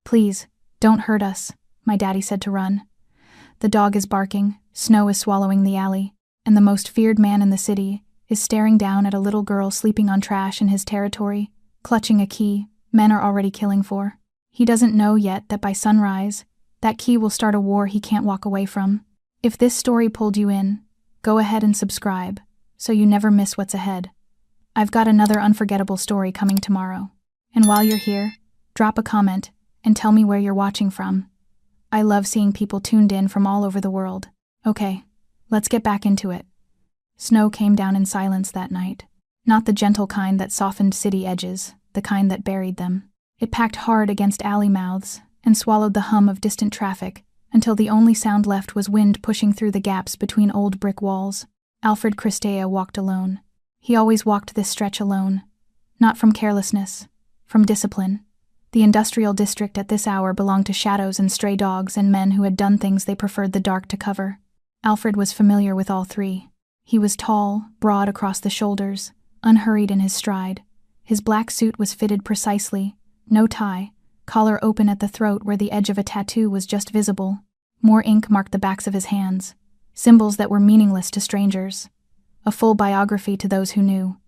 Please, don't hurt us, my daddy said to run. The dog is barking, snow is swallowing the alley, and the most feared man in the city is staring down at a little girl sleeping on trash in his territory, clutching a key men are already killing for. He doesn't know yet that by sunrise, that key will start a war he can't walk away from. If this story pulled you in, go ahead and subscribe, so you never miss what's ahead. I've got another unforgettable story coming tomorrow. And while you're here, drop a comment and tell me where you're watching from. I love seeing people tuned in from all over the world. Okay, let's get back into it. Snow came down in silence that night. Not the gentle kind that softened city edges, the kind that buried them. It packed hard against alley mouths and swallowed the hum of distant traffic until the only sound left was wind pushing through the gaps between old brick walls. Alfred Christea walked alone. He always walked this stretch alone. Not from carelessness, from discipline. The industrial district at this hour belonged to shadows and stray dogs and men who had done things they preferred the dark to cover. Alfred was familiar with all three. He was tall, broad across the shoulders, unhurried in his stride. His black suit was fitted precisely, no tie, collar open at the throat where the edge of a tattoo was just visible. More ink marked the backs of his hands, symbols that were meaningless to strangers. A full biography to those who knew.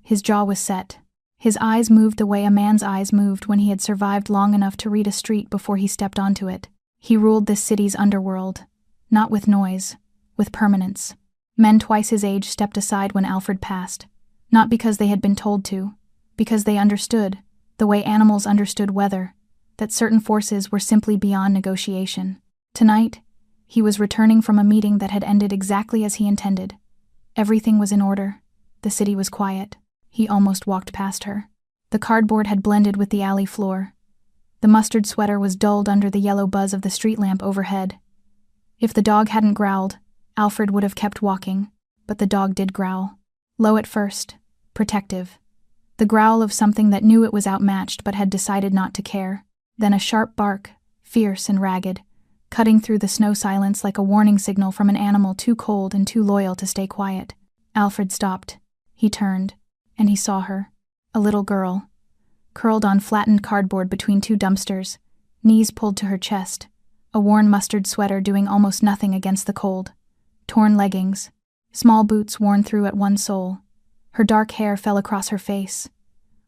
His jaw was set. His eyes moved the way a man's eyes moved when he had survived long enough to read a street before he stepped onto it. He ruled this city's underworld, not with noise, with permanence. Men twice his age stepped aside when Alfred passed, not because they had been told to, because they understood, the way animals understood weather, that certain forces were simply beyond negotiation. Tonight, he was returning from a meeting that had ended exactly as he intended. Everything was in order. The city was quiet. He almost walked past her. The cardboard had blended with the alley floor. The mustard sweater was dulled under the yellow buzz of the street lamp overhead. If the dog hadn't growled, Alfred would have kept walking, but the dog did growl. Low at first, protective. The growl of something that knew it was outmatched but had decided not to care. Then a sharp bark, fierce and ragged, cutting through the snow silence like a warning signal from an animal too cold and too loyal to stay quiet. Alfred stopped. He turned, and he saw her. A little girl, curled on flattened cardboard between two dumpsters, knees pulled to her chest, a worn mustard sweater doing almost nothing against the cold, torn leggings, small boots worn through at one sole. Her dark hair fell across her face.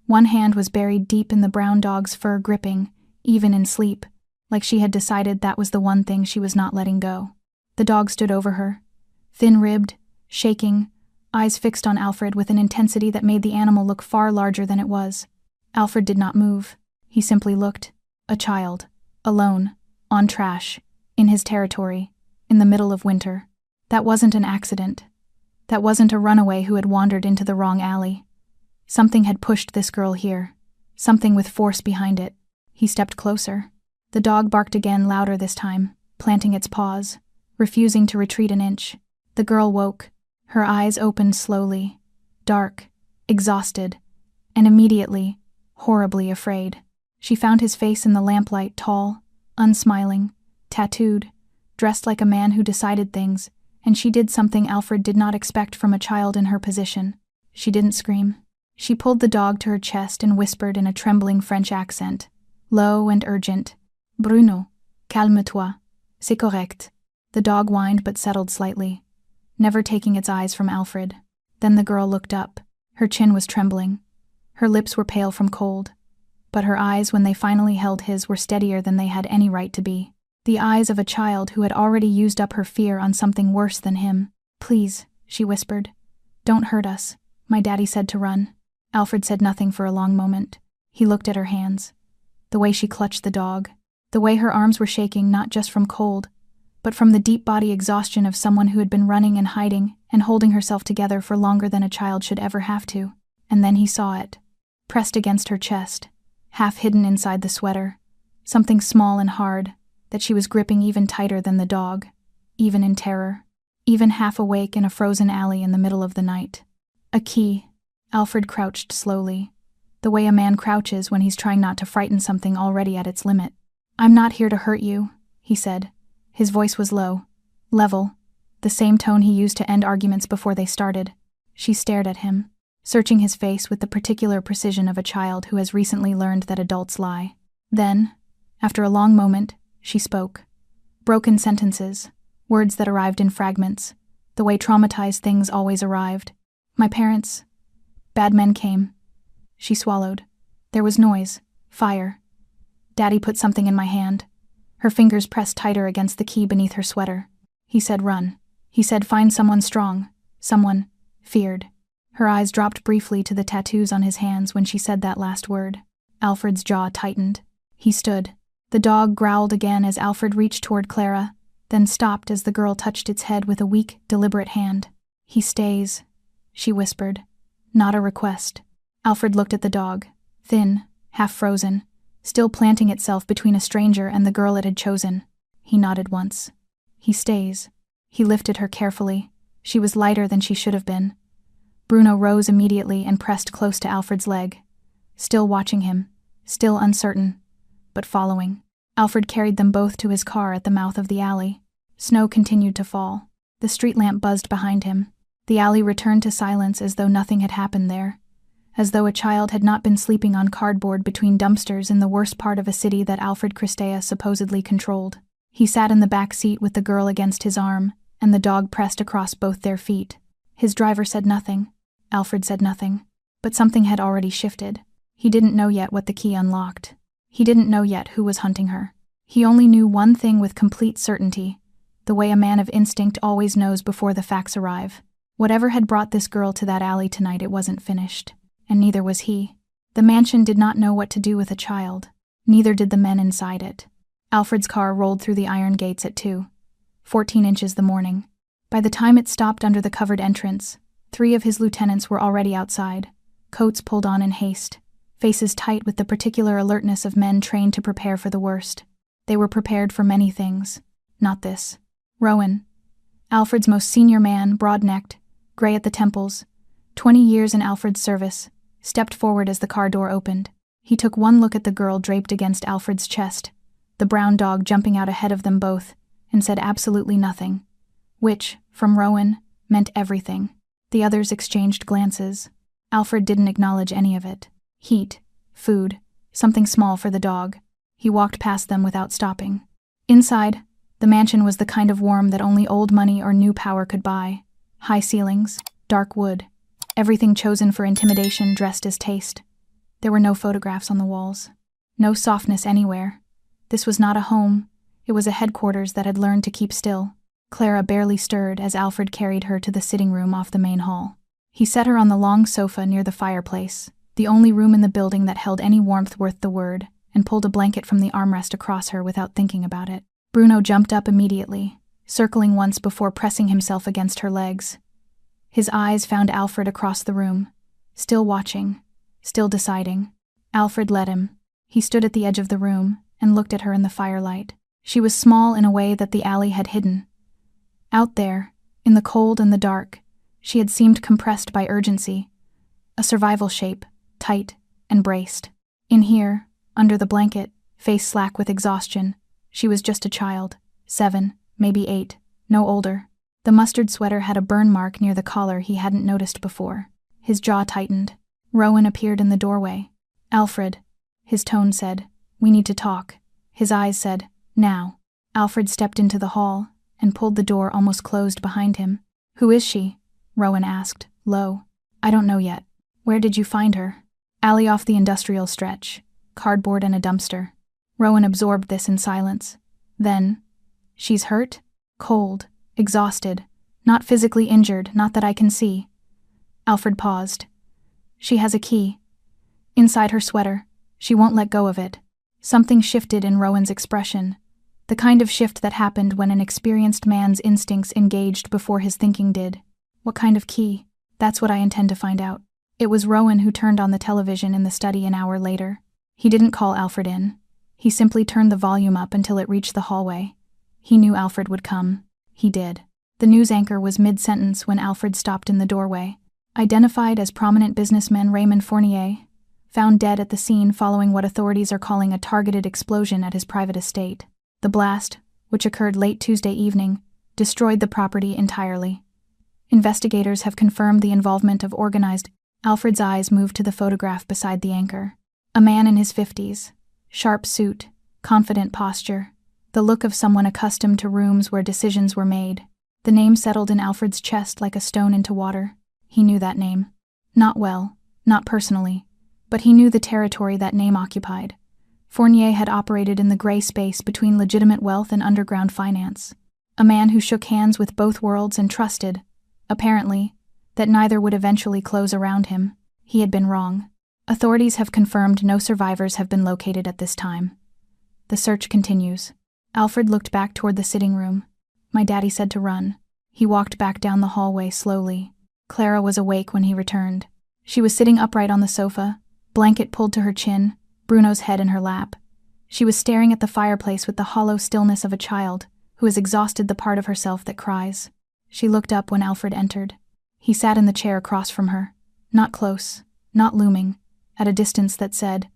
One hand was buried deep in the brown dog's fur, gripping, even in sleep, like she had decided that was the one thing she was not letting go. The dog stood over her, thin-ribbed, shaking, eyes fixed on Alfred with an intensity that made the animal look far larger than it was. Alfred did not move. He simply looked. A child, alone, on trash, in his territory, in the middle of winter. That wasn't an accident. That wasn't a runaway who had wandered into the wrong alley. Something had pushed this girl here. Something with force behind it. He stepped closer. The dog barked again, louder this time, planting its paws, refusing to retreat an inch. The girl woke. Her eyes opened slowly, dark, exhausted, and immediately, horribly afraid. She found his face in the lamplight, tall, unsmiling, tattooed, dressed like a man who decided things, and she did something Alfred did not expect from a child in her position. She didn't scream. She pulled the dog to her chest and whispered in a trembling French accent, low and urgent, "Bruno, calme-toi, c'est correct." The dog whined but settled slightly, never taking its eyes from Alfred. Then the girl looked up. Her chin was trembling. Her lips were pale from cold. But her eyes, when they finally held his, were steadier than they had any right to be. The eyes of a child who had already used up her fear on something worse than him. "Please," she whispered. "Don't hurt us. My daddy said to run." Alfred said nothing for a long moment. He looked at her hands. The way she clutched the dog. The way her arms were shaking, not just from cold, but from the deep body exhaustion of someone who had been running and hiding and holding herself together for longer than a child should ever have to. And then he saw it, pressed against her chest, half hidden inside the sweater, something small and hard that she was gripping even tighter than the dog, even in terror, even half awake in a frozen alley in the middle of the night. A key. Alfred crouched slowly, the way a man crouches when he's trying not to frighten something already at its limit. "I'm not here to hurt you," he said. His voice was low, level, the same tone he used to end arguments before they started. She stared at him, searching his face with the particular precision of a child who has recently learned that adults lie. Then, After a long moment, she spoke. Broken sentences, words that arrived in fragments, the way traumatized things always arrived. My parents. Bad men came. She swallowed. There was noise, fire. Daddy put something in my hand. Her fingers pressed tighter against the key beneath her sweater. He said run. He said find someone strong, someone feared. Her eyes dropped briefly to the tattoos on his hands when she said that last word. Alfred's jaw tightened. He stood. The dog growled again as Alfred reached toward Clara, then stopped as the girl touched its head with a weak, deliberate hand. He stays, she whispered. Not a request. Alfred looked at the dog, thin, half frozen, still planting itself between a stranger and the girl it had chosen. He nodded once. He stays. He lifted her carefully. She was lighter than she should have been. Bruno rose immediately and pressed close to Alfred's leg. Still watching him, still uncertain, but following. Alfred carried them both to his car at the mouth of the alley. Snow continued to fall. The street lamp buzzed behind him. The alley returned to silence as though nothing had happened there, as though a child had not been sleeping on cardboard between dumpsters in the worst part of a city that Alfred Christea supposedly controlled. He sat in the back seat with the girl against his arm, and the dog pressed across both their feet. His driver said nothing. Alfred said nothing. But something had already shifted. He didn't know yet what the key unlocked. He didn't know yet who was hunting her. He only knew one thing with complete certainty, the way a man of instinct always knows before the facts arrive. Whatever had brought this girl to that alley tonight, it wasn't finished. And neither was he. The mansion did not know what to do with a child. Neither did the men inside it. Alfred's car rolled through the iron gates at 2:14 inches the morning. By the time it stopped under the covered entrance, 3 of his lieutenants were already outside, coats pulled on in haste, faces tight with the particular alertness of men trained to prepare for the worst. They were prepared for many things, not this. Rowan, Alfred's most senior man, broad-necked, gray at the temples, 20 years in Alfred's service, stepped forward as the car door opened. He took one look at the girl draped against Alfred's chest, the brown dog jumping out ahead of them both, and said absolutely nothing, which, from Rowan, meant everything. The others exchanged glances. Alfred didn't acknowledge any of it. Heat, food, something small for the dog. He walked past them without stopping. Inside, the mansion was the kind of warm that only old money or new power could buy. High ceilings, dark wood, everything chosen for intimidation dressed as taste. There were no photographs on the walls. No softness anywhere. This was not a home. It was a headquarters that had learned to keep still. Clara barely stirred as Alfred carried her to the sitting room off the main hall. He set her on the long sofa near the fireplace, the only room in the building that held any warmth worth the word, and pulled a blanket from the armrest across her without thinking about it. Bruno jumped up immediately, circling once before pressing himself against her legs. His eyes found Alfred across the room, still watching, still deciding. Alfred let him. He stood at the edge of the room and looked at her in the firelight. She was small in a way that the alley had hidden. Out there, in the cold and the dark, she had seemed compressed by urgency, a survival shape, tight and braced. In here, under the blanket, face slack with exhaustion, she was just a child, 7, maybe 8, no older. The mustard sweater had a burn mark near the collar he hadn't noticed before. His jaw tightened. Rowan appeared in the doorway. Alfred, his tone said, we need to talk. His eyes said, now. Alfred stepped into the hall and pulled the door almost closed behind him. Who is she? Rowan asked, low. I don't know yet. Where did you find her? Alley off the industrial stretch. Cardboard and a dumpster. Rowan absorbed this in silence. Then, she's hurt? Cold, exhausted, not physically injured, not that I can see. Alfred paused. She has a key. Inside her sweater. She won't let go of it. Something shifted in Rowan's expression. The kind of shift that happened when an experienced man's instincts engaged before his thinking did. What kind of key? That's what I intend to find out. It was Rowan who turned on the television in the study an hour later. He didn't call Alfred in. He simply turned the volume up until it reached the hallway. He knew Alfred would come. He did. The news anchor was mid-sentence when Alfred stopped in the doorway. Identified as prominent businessman Raymond Fournier, found dead at the scene following what authorities are calling a targeted explosion at his private estate. The blast, which occurred late Tuesday evening, destroyed the property entirely. Investigators have confirmed the involvement of organized. Alfred's eyes moved to the photograph beside the anchor. A man in his 50s, sharp suit, confident posture, the look of someone accustomed to rooms where decisions were made. The name settled in Alfred's chest like a stone into water. He knew that name. Not well, not personally, but he knew the territory that name occupied. Fournier had operated in the gray space between legitimate wealth and underground finance. A man who shook hands with both worlds and trusted, apparently, that neither would eventually close around him. He had been wrong. Authorities have confirmed no survivors have been located at this time. The search continues. Alfred looked back toward the sitting room. My daddy said to run. He walked back down the hallway slowly. Clara was awake when he returned. She was sitting upright on the sofa, blanket pulled to her chin, Bruno's head in her lap. She was staring at the fireplace with the hollow stillness of a child who has exhausted the part of herself that cries. She looked up when Alfred entered. He sat in the chair across from her, not close, not looming, at a distance that said,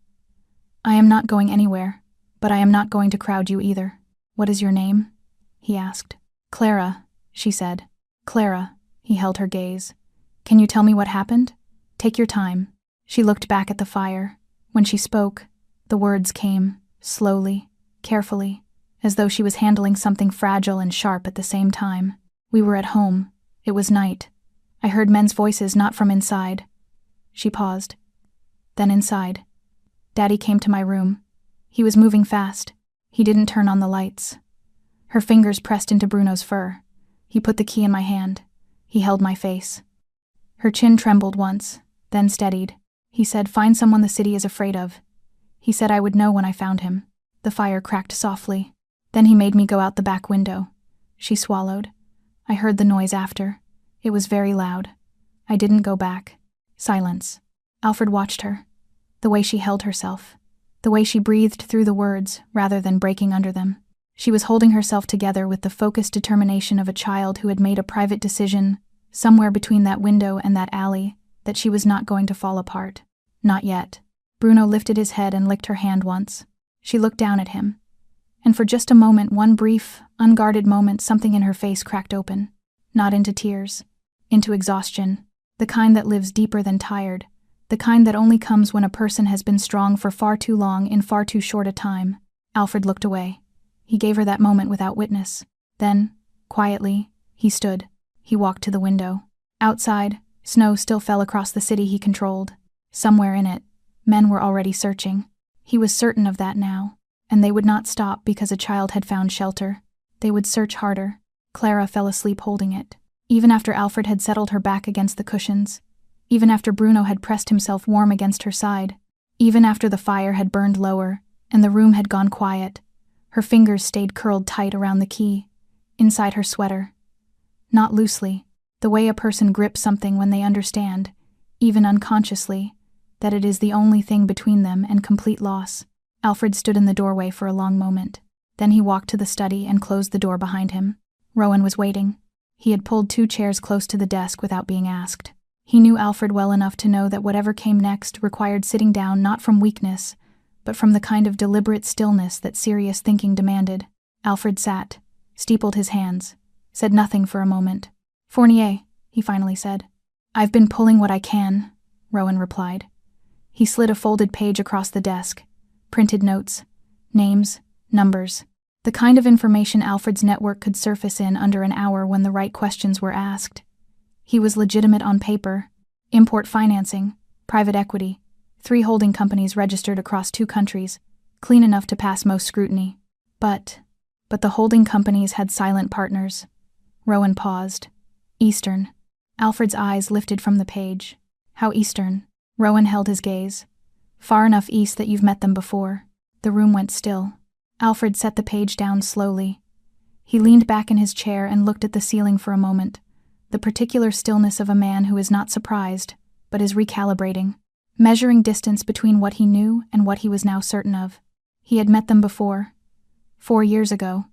"I am not going anywhere, but I am not going to crowd you either." "What is your name?" he asked. "Clara," she said. "Clara," he held her gaze. "Can you tell me what happened? Take your time." She looked back at the fire. When she spoke, the words came, slowly, carefully, as though she was handling something fragile and sharp at the same time. "We were at home. It was night. I heard men's voices not from inside." She paused. "Then inside. Daddy came to my room. He was moving fast. He didn't turn on the lights." Her fingers pressed into Bruno's fur. He put the key in my hand. He held my face. Her chin trembled once, then steadied. He said, "Find someone the city is afraid of." He said I would know when I found him. The fire cracked softly. Then he made me go out the back window. She swallowed. I heard the noise after. It was very loud. I didn't go back. Silence. Alfred watched her. The way she held herself. The way she breathed through the words rather than breaking under them. She was holding herself together with the focused determination of a child who had made a private decision, somewhere between that window and that alley, that she was not going to fall apart. Not yet. Bruno lifted his head and licked her hand once. She looked down at him. And for just a moment, one brief, unguarded moment, something in her face cracked open. Not into tears. Into exhaustion. The kind that lives deeper than tired. The kind that only comes when a person has been strong for far too long in far too short a time. Alfred looked away. He gave her that moment without witness. Then, quietly, he stood. He walked to the window. Outside, snow still fell across the city he controlled. Somewhere in it, men were already searching. He was certain of that now. And they would not stop because a child had found shelter. They would search harder. Clara fell asleep holding it. Even after Alfred had settled her back against the cushions. Even after Bruno had pressed himself warm against her side. Even after the fire had burned lower and the room had gone quiet. Her fingers stayed curled tight around the key, inside her sweater. Not loosely, the way a person grips something when they understand, even unconsciously, that it is the only thing between them and complete loss. Alfred stood in the doorway for a long moment. Then he walked to the study and closed the door behind him. Rowan was waiting. He had pulled 2 chairs close to the desk without being asked. He knew Alfred well enough to know that whatever came next required sitting down not from weakness, but from the kind of deliberate stillness that serious thinking demanded. Alfred sat, steepled his hands, said nothing for a moment. "Fournier," he finally said. "I've been pulling what I can," Rowan replied. He slid a folded page across the desk, printed notes, names, numbers, the kind of information Alfred's network could surface in under an hour when the right questions were asked. He was legitimate on paper, import financing, private equity, 3 holding companies registered across 2 countries, clean enough to pass most scrutiny. But the holding companies had silent partners. Rowan paused. Eastern. Alfred's eyes lifted from the page. How Eastern? Rowan held his gaze. Far enough east that you've met them before. The room went still. Alfred set the page down slowly. He leaned back in his chair and looked at the ceiling for a moment, the particular stillness of a man who is not surprised, but is recalibrating, measuring distance between what he knew and what he was now certain of. He had met them before. 4 years ago.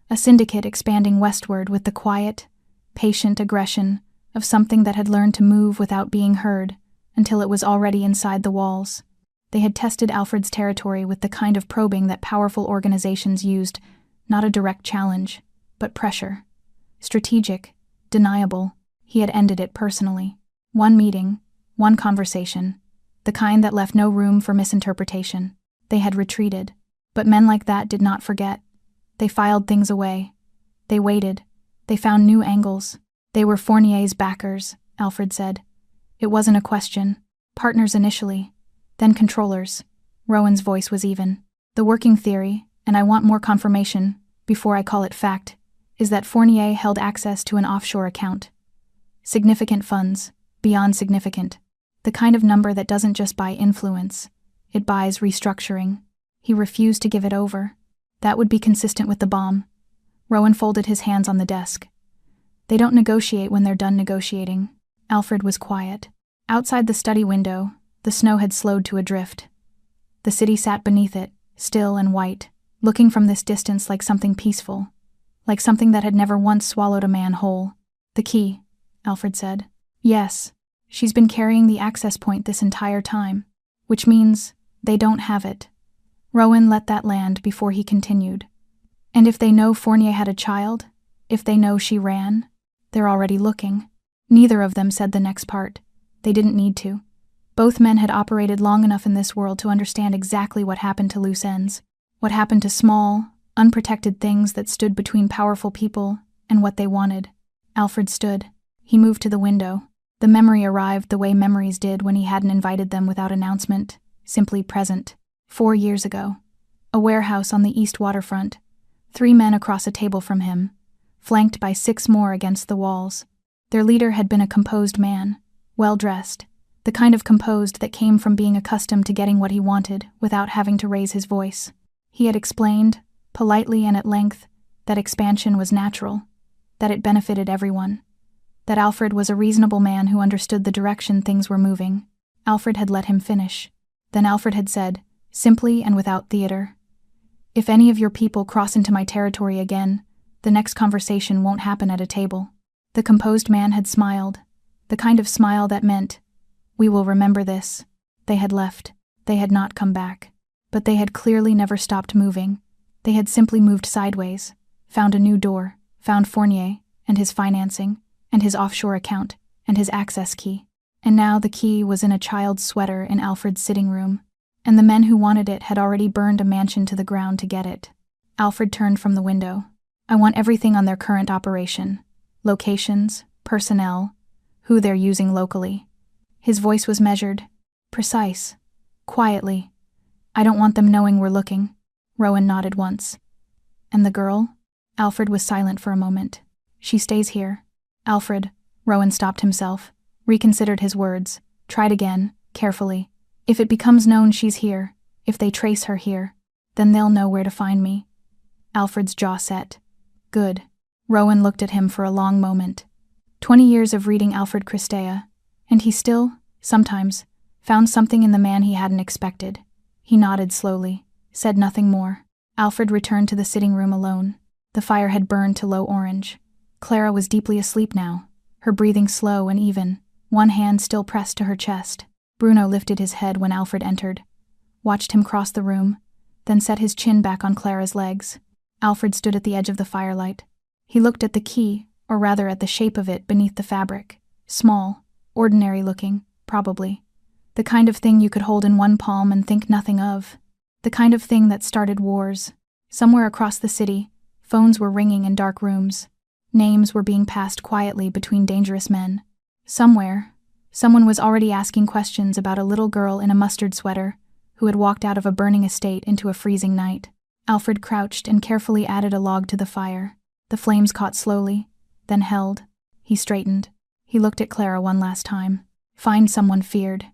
A syndicate expanding westward with the quiet, patient aggression of something that had learned to move without being heard until it was already inside the walls. They had tested Alfred's territory with the kind of probing that powerful organizations used, not a direct challenge, but pressure. Strategic, deniable. He had ended it personally. One meeting, one conversation, the kind that left no room for misinterpretation. They had retreated. But men like that did not forget. They filed things away. They waited. They found new angles. They were Fournier's backers, Alfred said. It wasn't a question. Partners initially, then controllers. Rowan's voice was even. The working theory, and I want more confirmation, before I call it fact, is that Fournier held access to an offshore account. Significant funds, beyond significant. The kind of number that doesn't just buy influence, it buys restructuring. He refused to give it over. That would be consistent with the bomb. Rowan folded his hands on the desk. They don't negotiate when they're done negotiating. Alfred was quiet. Outside the study window, the snow had slowed to a drift. The city sat beneath it, still and white, looking from this distance like something peaceful, like something that had never once swallowed a man whole. The key, Alfred said. Yes, she's been carrying the access point this entire time, which means they don't have it. Rowan let that land before he continued. And if they know Fournier had a child, if they know she ran, they're already looking. Neither of them said the next part. They didn't need to. Both men had operated long enough in this world to understand exactly what happened to loose ends, what happened to small, unprotected things that stood between powerful people and what they wanted. Alfred stood. He moved to the window. The memory arrived the way memories did when he hadn't invited them without announcement, simply present. 4 years ago. A warehouse on the east waterfront. 3 men across a table from him, flanked by 6 more against the walls. Their leader had been a composed man, well-dressed, the kind of composed that came from being accustomed to getting what he wanted without having to raise his voice. He had explained, politely and at length, that expansion was natural, that it benefited everyone, that Alfred was a reasonable man who understood the direction things were moving. Alfred had let him finish. Then Alfred had said, simply and without theater, "If any of your people cross into my territory again, the next conversation won't happen at a table." The composed man had smiled, the kind of smile that meant, "We will remember this." They had left. They had not come back. But they had clearly never stopped moving. They had simply moved sideways, found a new door, found Fournier, and his financing, and his offshore account, and his access key. And now the key was in a child's sweater in Alfred's sitting room. And the men who wanted it had already burned a mansion to the ground to get it. Alfred turned from the window. "I want everything on their current operation. Locations, personnel, who they're using locally." His voice was measured, precise, quietly. "I don't want them knowing we're looking." Rowan nodded once. "And the girl?" Alfred was silent for a moment. "She stays here." "Alfred," Rowan stopped himself, reconsidered his words, tried again, carefully. "If it becomes known she's here, if they trace her here, then they'll know where to find me." Alfred's jaw set. "Good." Rowan looked at him for a long moment. 20 years of reading Alfred Christea, and he still, sometimes, found something in the man he hadn't expected. He nodded slowly, said nothing more. Alfred returned to the sitting room alone. The fire had burned to low orange. Clara was deeply asleep now, her breathing slow and even, one hand still pressed to her chest. Bruno lifted his head when Alfred entered, watched him cross the room, then set his chin back on Clara's legs. Alfred stood at the edge of the firelight. He looked at the key, or rather at the shape of it beneath the fabric. Small, ordinary-looking, probably. The kind of thing you could hold in one palm and think nothing of. The kind of thing that started wars. Somewhere across the city, phones were ringing in dark rooms. Names were being passed quietly between dangerous men. Somewhere, someone was already asking questions about a little girl in a mustard sweater who had walked out of a burning estate into a freezing night. Alfred crouched and carefully added a log to the fire. The flames caught slowly, then held. He straightened. He looked at Clara one last time. Find someone feared.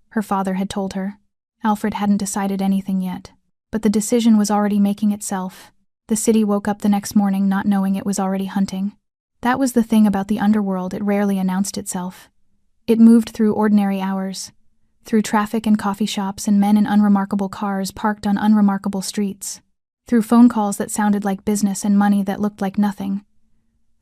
Her father had told her. Alfred hadn't decided anything yet, but the decision was already making itself. The city woke up the next morning not knowing it was already hunting. That was the thing about the underworld, it rarely announced itself. It moved through ordinary hours, through traffic and coffee shops and men in unremarkable cars parked on unremarkable streets, through phone calls that sounded like business and money that looked like nothing,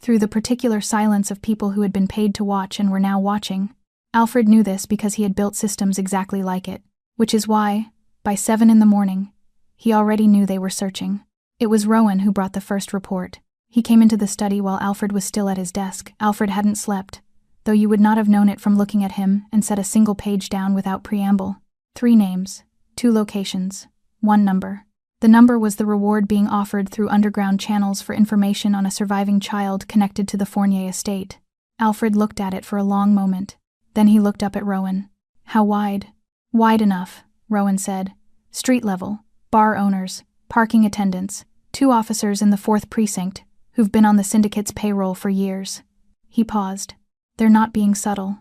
through the particular silence of people who had been paid to watch and were now watching. Alfred knew this because he had built systems exactly like it, which is why, by 7 a.m, he already knew they were searching. It was Rowan who brought the first report. He came into the study while Alfred was still at his desk. Alfred hadn't slept, though you would not have known it from looking at him, and set a single page down without preamble. 3 names, 2 locations, 1 number. The number was the reward being offered through underground channels for information on a surviving child connected to the Fournier estate. Alfred looked at it for a long moment. Then he looked up at Rowan. How wide? Wide enough, Rowan said. Street level, bar owners, parking attendants, 2 officers in the 4th precinct, who've been on the syndicate's payroll for years. He paused. They're not being subtle.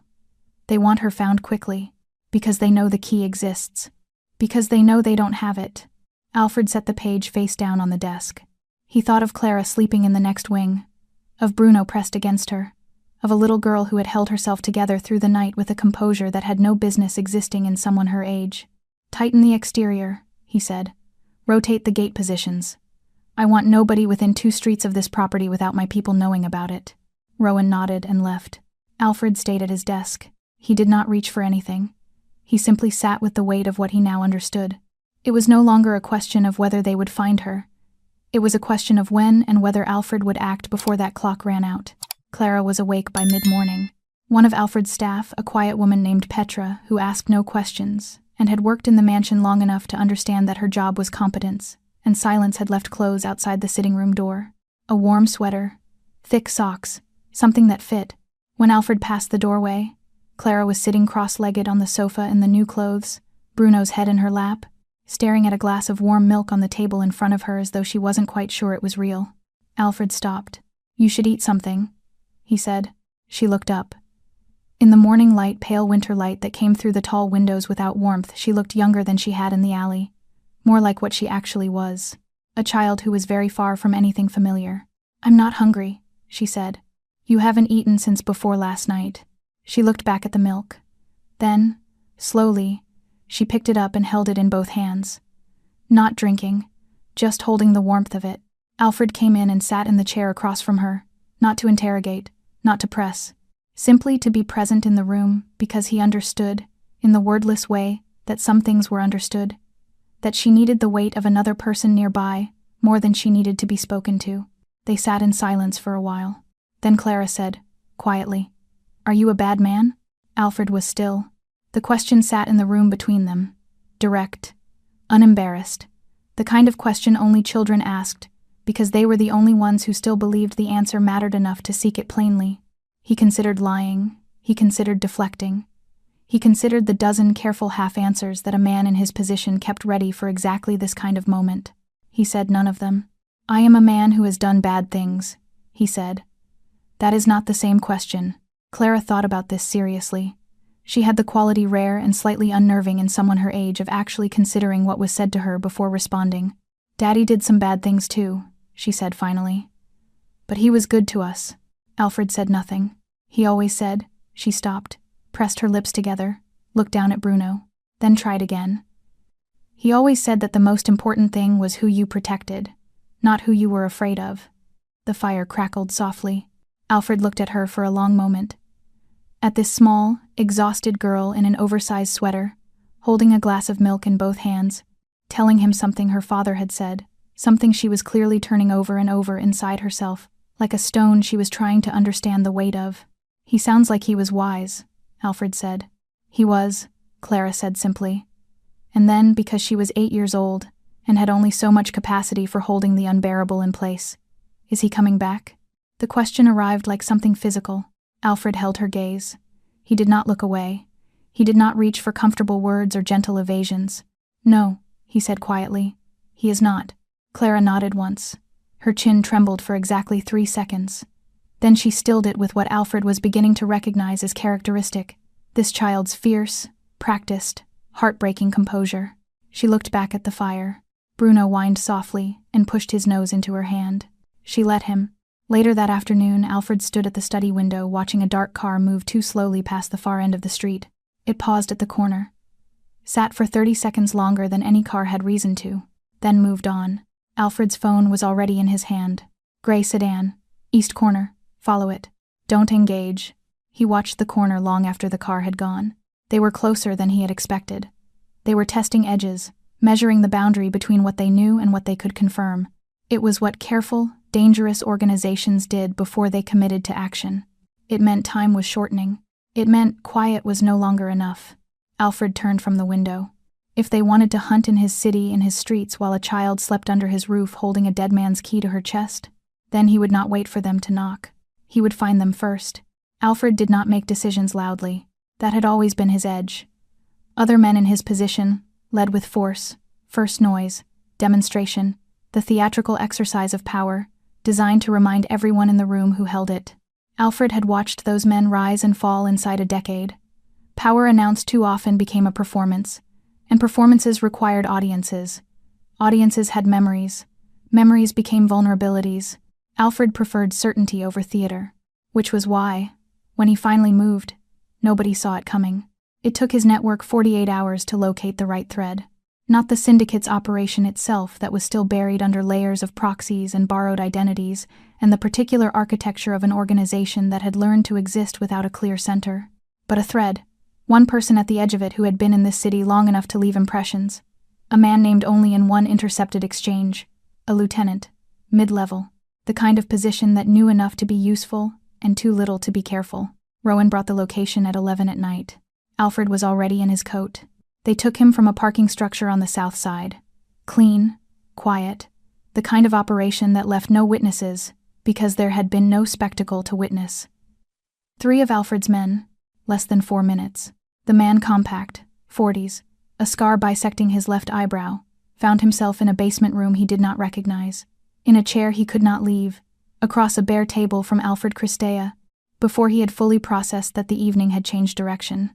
They want her found quickly, because they know the key exists. Because they know they don't have it. Alfred set the page face down on the desk. He thought of Clara sleeping in the next wing, of Bruno pressed against her, of a little girl who had held herself together through the night with a composure that had no business existing in someone her age. Tighten the exterior, he said. Rotate the gate positions. I want nobody within 2 streets of this property without my people knowing about it. Rowan nodded and left. Alfred stayed at his desk. He did not reach for anything. He simply sat with the weight of what he now understood. It was no longer a question of whether they would find her. It was a question of when and whether Alfred would act before that clock ran out. Clara was awake by mid-morning. One of Alfred's staff, a quiet woman named Petra, who asked no questions, and had worked in the mansion long enough to understand that her job was competence, and silence, had left clothes outside the sitting room door. A warm sweater, thick socks, something that fit. When Alfred passed the doorway, Clara was sitting cross-legged on the sofa in the new clothes, Bruno's head in her lap, staring at a glass of warm milk on the table in front of her as though she wasn't quite sure it was real. Alfred stopped. You should eat something, he said. She looked up. In the morning light, pale winter light that came through the tall windows without warmth, she looked younger than she had in the alley, more like what she actually was, a child who was very far from anything familiar. I'm not hungry, she said. You haven't eaten since before last night. She looked back at the milk. Then, slowly, she picked it up and held it in both hands. Not drinking, just holding the warmth of it. Alfred came in and sat in the chair across from her, not to interrogate, not to press, simply to be present in the room because he understood, in the wordless way, that some things were understood, that she needed the weight of another person nearby more than she needed to be spoken to. They sat in silence for a while. Then Clara said, quietly, Are you a bad man? Alfred was still. The question sat in the room between them, direct, unembarrassed, the kind of question only children asked, because they were the only ones who still believed the answer mattered enough to seek it plainly. He considered lying, he considered deflecting. He considered the dozen careful half-answers that a man in his position kept ready for exactly this kind of moment. He said none of them. I am a man who has done bad things, he said. That is not the same question. Clara thought about this seriously. She had the quality rare and slightly unnerving in someone her age of actually considering what was said to her before responding. Daddy did some bad things too, she said finally. But he was good to us. Alfred said nothing. He always said. She stopped, pressed her lips together, looked down at Bruno, then tried again. He always said that the most important thing was who you protected, not who you were afraid of. The fire crackled softly. Alfred looked at her for a long moment. At this small, exhausted girl in an oversized sweater, holding a glass of milk in both hands, telling him something her father had said, something she was clearly turning over and over inside herself, like a stone she was trying to understand the weight of. He sounds like he was wise, Alfred said. He was, Clara said simply. And then, because she was 8 years old, and had only so much capacity for holding the unbearable in place, is he coming back? The question arrived like something physical. Alfred held her gaze. He did not look away. He did not reach for comfortable words or gentle evasions. No, he said quietly. He is not. Clara nodded once. Her chin trembled for exactly 3 seconds. Then she stilled it with what Alfred was beginning to recognize as characteristic, this child's fierce, practiced, heartbreaking composure. She looked back at the fire. Bruno whined softly and pushed his nose into her hand. She let him. Later that afternoon, Alfred stood at the study window watching a dark car move too slowly past the far end of the street. It paused at the corner, sat for 30 seconds longer than any car had reason to, then moved on. Alfred's phone was already in his hand. Gray sedan. East corner. Follow it. Don't engage. He watched the corner long after the car had gone. They were closer than he had expected. They were testing edges, measuring the boundary between what they knew and what they could confirm. It was what careful, dangerous organizations did before they committed to action. It meant time was shortening. It meant quiet was no longer enough. Alfred turned from the window. If they wanted to hunt in his city, in his streets, while a child slept under his roof holding a dead man's key to her chest, then he would not wait for them to knock. He would find them first. Alfred did not make decisions loudly. That had always been his edge. Other men in his position led with force, first noise, demonstration, the theatrical exercise of power, designed to remind everyone in the room who held it. Alfred had watched those men rise and fall inside a decade. Power announced too often became a performance, and performances required audiences. Audiences had memories. Memories became vulnerabilities. Alfred preferred certainty over theater, which was why, when he finally moved, nobody saw it coming. It took his network 48 hours to locate the right thread. Not the syndicate's operation itself that was still buried under layers of proxies and borrowed identities, and the particular architecture of an organization that had learned to exist without a clear center, but a thread. One person at the edge of it who had been in this city long enough to leave impressions. A man named only in one intercepted exchange. A lieutenant. Mid-level. The kind of position that knew enough to be useful and too little to be careful. Rowan brought the location at 11 at night. Alfred was already in his coat. They took him from a parking structure on the south side. Clean, quiet. The kind of operation that left no witnesses, because there had been no spectacle to witness. 3 of Alfred's men. Less than 4 minutes. The man, compact, 40s, a scar bisecting his left eyebrow, found himself in a basement room he did not recognize, in a chair he could not leave, across a bare table from Alfred Christea, before he had fully processed that the evening had changed direction.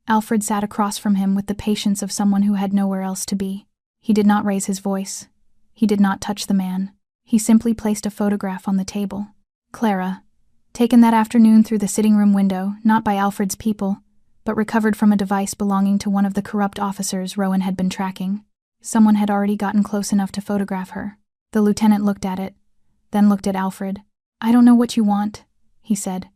Alfred sat across from him with the patience of someone who had nowhere else to be. He did not raise his voice. He did not touch the man. He simply placed a photograph on the table. Clara, taken that afternoon through the sitting room window, not by Alfred's people, but recovered from a device belonging to one of the corrupt officers Rowan had been tracking. Someone had already gotten close enough to photograph her. The lieutenant looked at it, then looked at Alfred. "I don't know what you want," he said.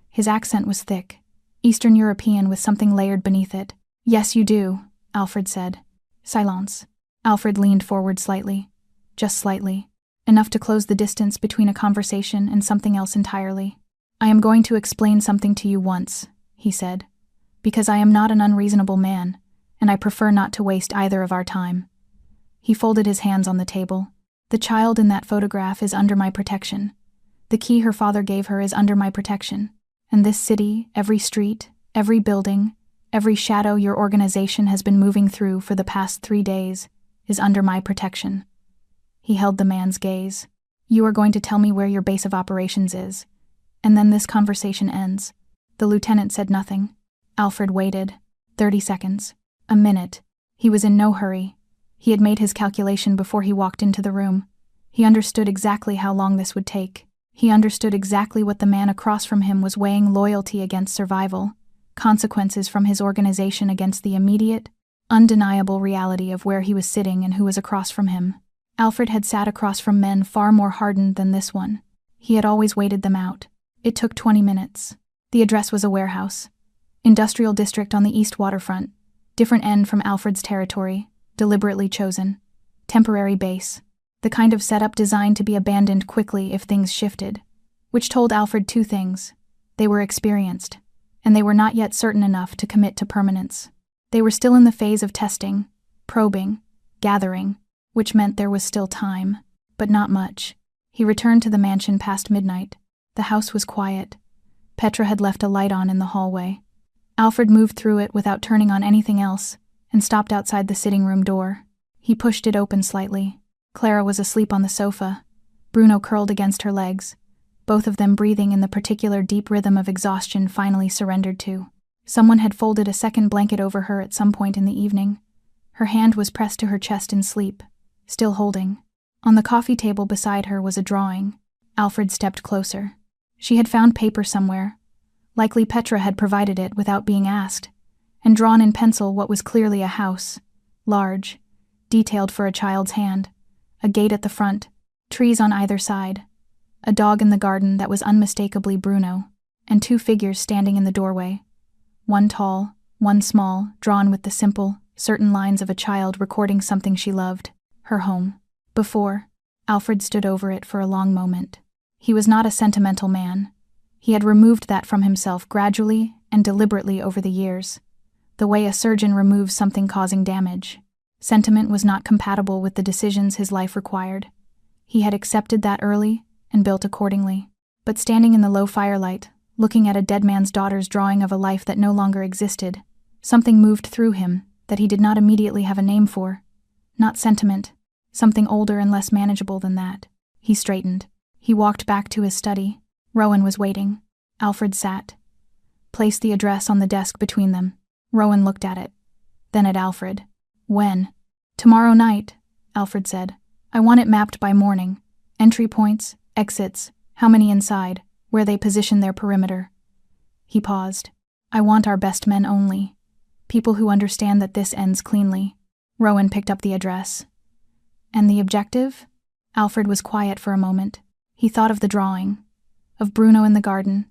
His accent was thick, Eastern European with something layered beneath it. "Yes, you do," Alfred said. Silence. Alfred leaned forward slightly. Just slightly. Enough to close the distance between a conversation and something else entirely. "I am going to explain something to you once," he said, "because I am not an unreasonable man, and I prefer not to waste either of our time." He folded his hands on the table. "The child in that photograph is under my protection. The key her father gave her is under my protection. And this city, every street, every building, every shadow your organization has been moving through for the past 3 days, is under my protection." He held the man's gaze. "You are going to tell me where your base of operations is, and then this conversation ends." The lieutenant said nothing. Alfred waited. 30 seconds. A minute. He was in no hurry. He had made his calculation before he walked into the room. He understood exactly how long this would take. He understood exactly what the man across from him was weighing: loyalty against survival, consequences from his organization against the immediate, undeniable reality of where he was sitting and who was across from him. Alfred had sat across from men far more hardened than this one. He had always waited them out. It took 20 minutes. The address was a warehouse. Industrial district on the east waterfront. Different end from Alfred's territory. Deliberately chosen. Temporary base. The kind of setup designed to be abandoned quickly if things shifted. Which told Alfred 2 things. They were experienced, and they were not yet certain enough to commit to permanence. They were still in the phase of testing, probing, gathering, which meant there was still time, but not much. He returned to the mansion past midnight. The house was quiet. Petra had left a light on in the hallway. Alfred moved through it without turning on anything else, and stopped outside the sitting room door. He pushed it open slightly. Clara was asleep on the sofa. Bruno curled against her legs, both of them breathing in the particular deep rhythm of exhaustion finally surrendered to. Someone had folded a second blanket over her at some point in the evening. Her hand was pressed to her chest in sleep, still holding. On the coffee table beside her was a drawing. Alfred stepped closer. She had found paper somewhere. Likely Petra had provided it without being asked, and drawn in pencil what was clearly a house, large, detailed for a child's hand, a gate at the front, trees on either side, a dog in the garden that was unmistakably Bruno, and 2 figures standing in the doorway, one tall, one small, drawn with the simple, certain lines of a child recording something she loved, her home. Before, Alfred stood over it for a long moment. He was not a sentimental man. He had removed that from himself gradually and deliberately over the years. the way a surgeon removes something causing damage. Sentiment was not compatible with the decisions his life required. He had accepted that early and built accordingly. But standing in the low firelight, looking at a dead man's daughter's drawing of a life that no longer existed, something moved through him that he did not immediately have a name for. Not sentiment, something older and less manageable than that. He straightened. He walked back to his study. Rowan was waiting. Alfred sat. Placed the address on the desk between them. Rowan looked at it. Then at Alfred. When? Tomorrow night, Alfred said. I want it mapped by morning. Entry points, exits, how many inside, where they position their perimeter. He paused. I want our best men only. People who understand that this ends cleanly. Rowan picked up the address. And the objective? Alfred was quiet for a moment. He thought of the drawing. Of Bruno in the garden.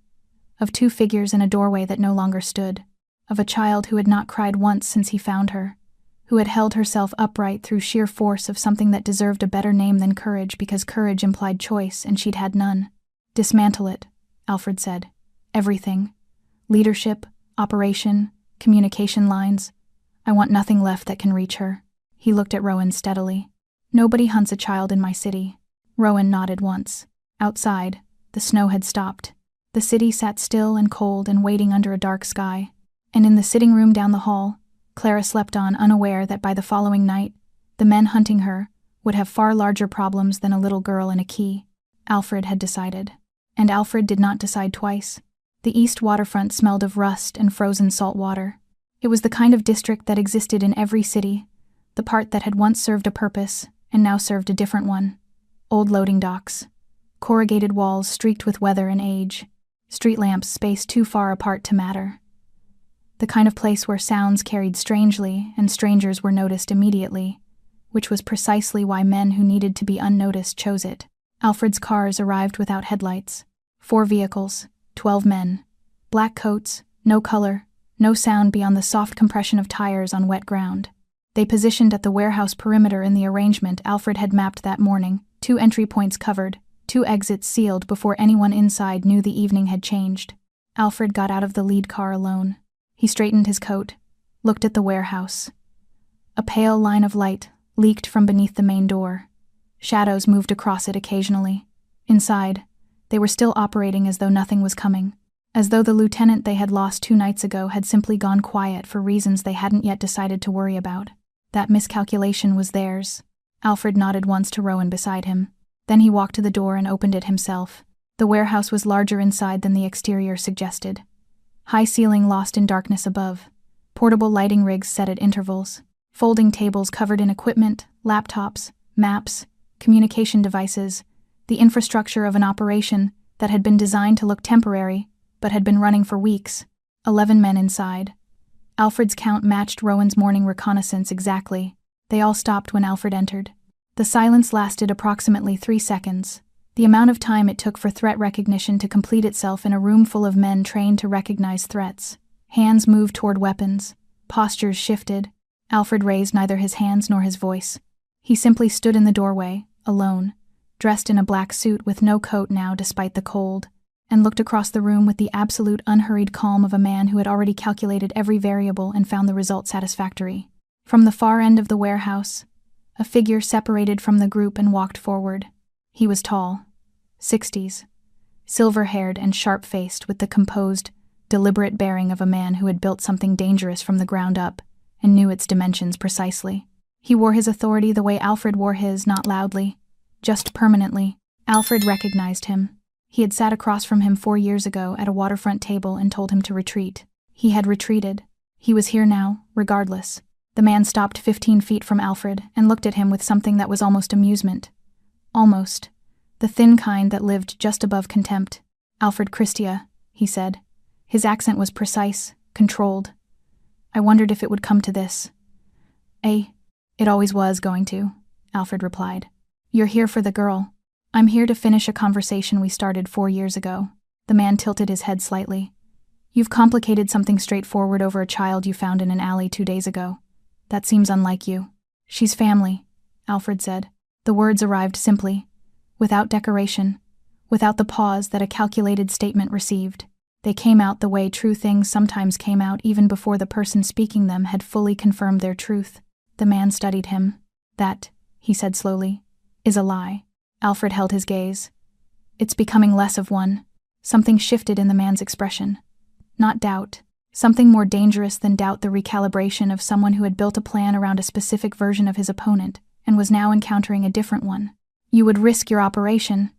Of two figures in a doorway that no longer stood. Of a child who had not cried once since he found her. Who had held herself upright through sheer force of something that deserved a better name than courage because courage implied choice and she'd had none. Dismantle it, Alfred said. Everything. Leadership, operation, communication lines. I want nothing left that can reach her. He looked at Rowan steadily. Nobody hunts a child in my city. Rowan nodded once. Outside, the snow had stopped. The city sat still and cold and waiting under a dark sky. And in the sitting room down the hall, Clara slept on, unaware that by the following night, the men hunting her would have far larger problems than a little girl in a key. Alfred had decided. And Alfred did not decide twice. The east waterfront smelled of rust and frozen salt water. It was the kind of district that existed in every city, the part that had once served a purpose and now served a different one. Old loading docks. Corrugated walls streaked with weather and age. Street lamps spaced too far apart to matter. The kind of place where sounds carried strangely and strangers were noticed immediately, which was precisely why men who needed to be unnoticed chose it. Alfred's cars arrived without headlights. 4 vehicles, 12 men. Black coats, no color, no sound beyond the soft compression of tires on wet ground. They positioned at the warehouse perimeter in the arrangement Alfred had mapped that morning, 2 entry points covered, 2 exits sealed before anyone inside knew the evening had changed. Alfred got out of the lead car alone. He straightened his coat, looked at the warehouse. A pale line of light leaked from beneath the main door. Shadows moved across it occasionally. Inside, they were still operating as though nothing was coming, as though the lieutenant they had lost 2 nights ago had simply gone quiet for reasons they hadn't yet decided to worry about. That miscalculation was theirs. Alfred nodded once to Rowan beside him. Then he walked to the door and opened it himself. The warehouse was larger inside than the exterior suggested. High ceiling lost in darkness above. Portable lighting rigs set at intervals. Folding tables covered in equipment, laptops, maps, communication devices, the infrastructure of an operation that had been designed to look temporary, but had been running for weeks. 11 men inside. Alfred's count matched Rowan's morning reconnaissance exactly. They all stopped when Alfred entered. The silence lasted approximately 3 seconds. The amount of time it took for threat recognition to complete itself in a room full of men trained to recognize threats. Hands moved toward weapons. Postures shifted. Alfred raised neither his hands nor his voice. He simply stood in the doorway, alone, dressed in a black suit with no coat now despite the cold, and looked across the room with the absolute unhurried calm of a man who had already calculated every variable and found the result satisfactory. From the far end of the warehouse, a figure separated from the group and walked forward. He was tall, 60s, silver-haired and sharp-faced with the composed, deliberate bearing of a man who had built something dangerous from the ground up and knew its dimensions precisely. He wore his authority the way Alfred wore his, not loudly, just permanently. Alfred recognized him. He had sat across from him 4 years ago at a waterfront table and told him to retreat. He had retreated. He was here now, regardless. The man stopped 15 feet from Alfred and looked at him with something that was almost amusement. Almost. The thin kind that lived just above contempt. Alfred Christia, he said. His accent was precise, controlled. I wondered if it would come to this. It always was going to, Alfred replied. You're here for the girl. I'm here to finish a conversation we started 4 years ago. The man tilted his head slightly. You've complicated something straightforward over a child you found in an alley 2 days ago. That seems unlike you. She's family, Alfred said. The words arrived simply, without decoration, without the pause that a calculated statement received. They came out the way true things sometimes came out even before the person speaking them had fully confirmed their truth. The man studied him. That, he said slowly, is a lie. Alfred held his gaze. It's becoming less of one. Something shifted in the man's expression. Not doubt. Something more dangerous than doubt, the recalibration of someone who had built a plan around a specific version of his opponent and was now encountering a different one. You would risk your operation,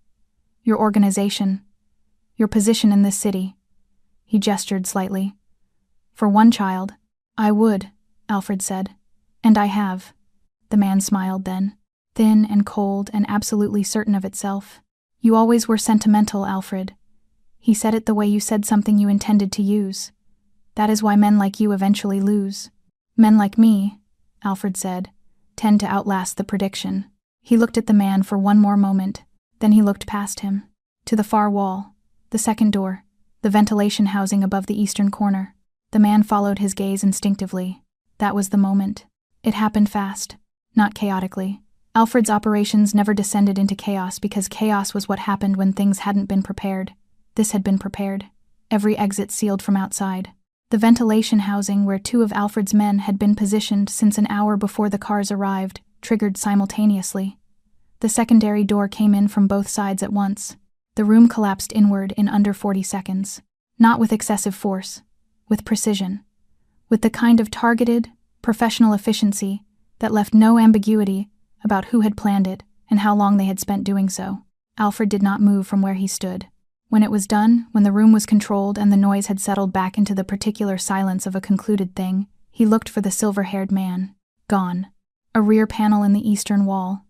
your organization, your position in this city. He gestured slightly. For one child. I would, Alfred said. And I have. The man smiled then, thin and cold and absolutely certain of itself. You always were sentimental, Alfred. He said it the way you said something you intended to use. That is why men like you eventually lose. Men like me, Alfred said, tend to outlast the prediction. He looked at the man for one more moment, then he looked past him, to the far wall, the second door, the ventilation housing above the eastern corner. The man followed his gaze instinctively. That was the moment. It happened fast, not chaotically. Alfred's operations never descended into chaos because chaos was what happened when things hadn't been prepared. This had been prepared. Every exit sealed from outside. The ventilation housing where two of Alfred's men had been positioned since an hour before the cars arrived, triggered simultaneously. The secondary door came in from both sides at once. The room collapsed inward in under 40 seconds. Not with excessive force, with precision. With the kind of targeted, professional efficiency that left no ambiguity about who had planned it and how long they had spent doing so. Alfred did not move from where he stood. When it was done, when the room was controlled and the noise had settled back into the particular silence of a concluded thing, he looked for the silver-haired man. Gone. A rear panel in the eastern wall.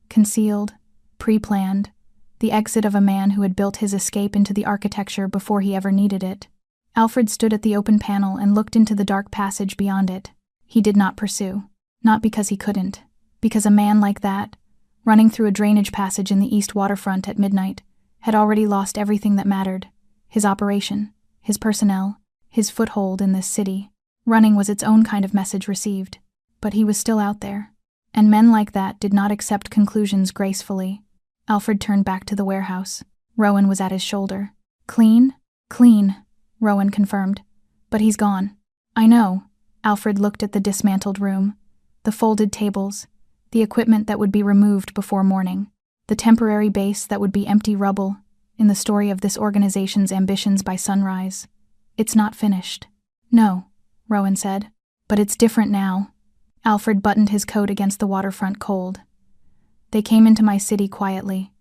Concealed, pre-planned, the exit of a man who had built his escape into the architecture before he ever needed it. Alfred stood at the open panel and looked into the dark passage beyond it. He did not pursue. Not because he couldn't. Because a man like that, running through a drainage passage in the east waterfront at midnight, had already lost everything that mattered. His operation, his personnel, his foothold in this city. Running was its own kind of message received. But he was still out there. And men like that did not accept conclusions gracefully. Alfred turned back to the warehouse. Rowan was at his shoulder. Clean? Clean, Rowan confirmed. But he's gone. I know. Alfred looked at the dismantled room. The folded tables. The equipment that would be removed before morning. The temporary base that would be empty rubble in the story of this organization's ambitions by sunrise. It's not finished. No, Rowan said. But it's different now. Alfred buttoned his coat against the waterfront cold. They came into my city quietly.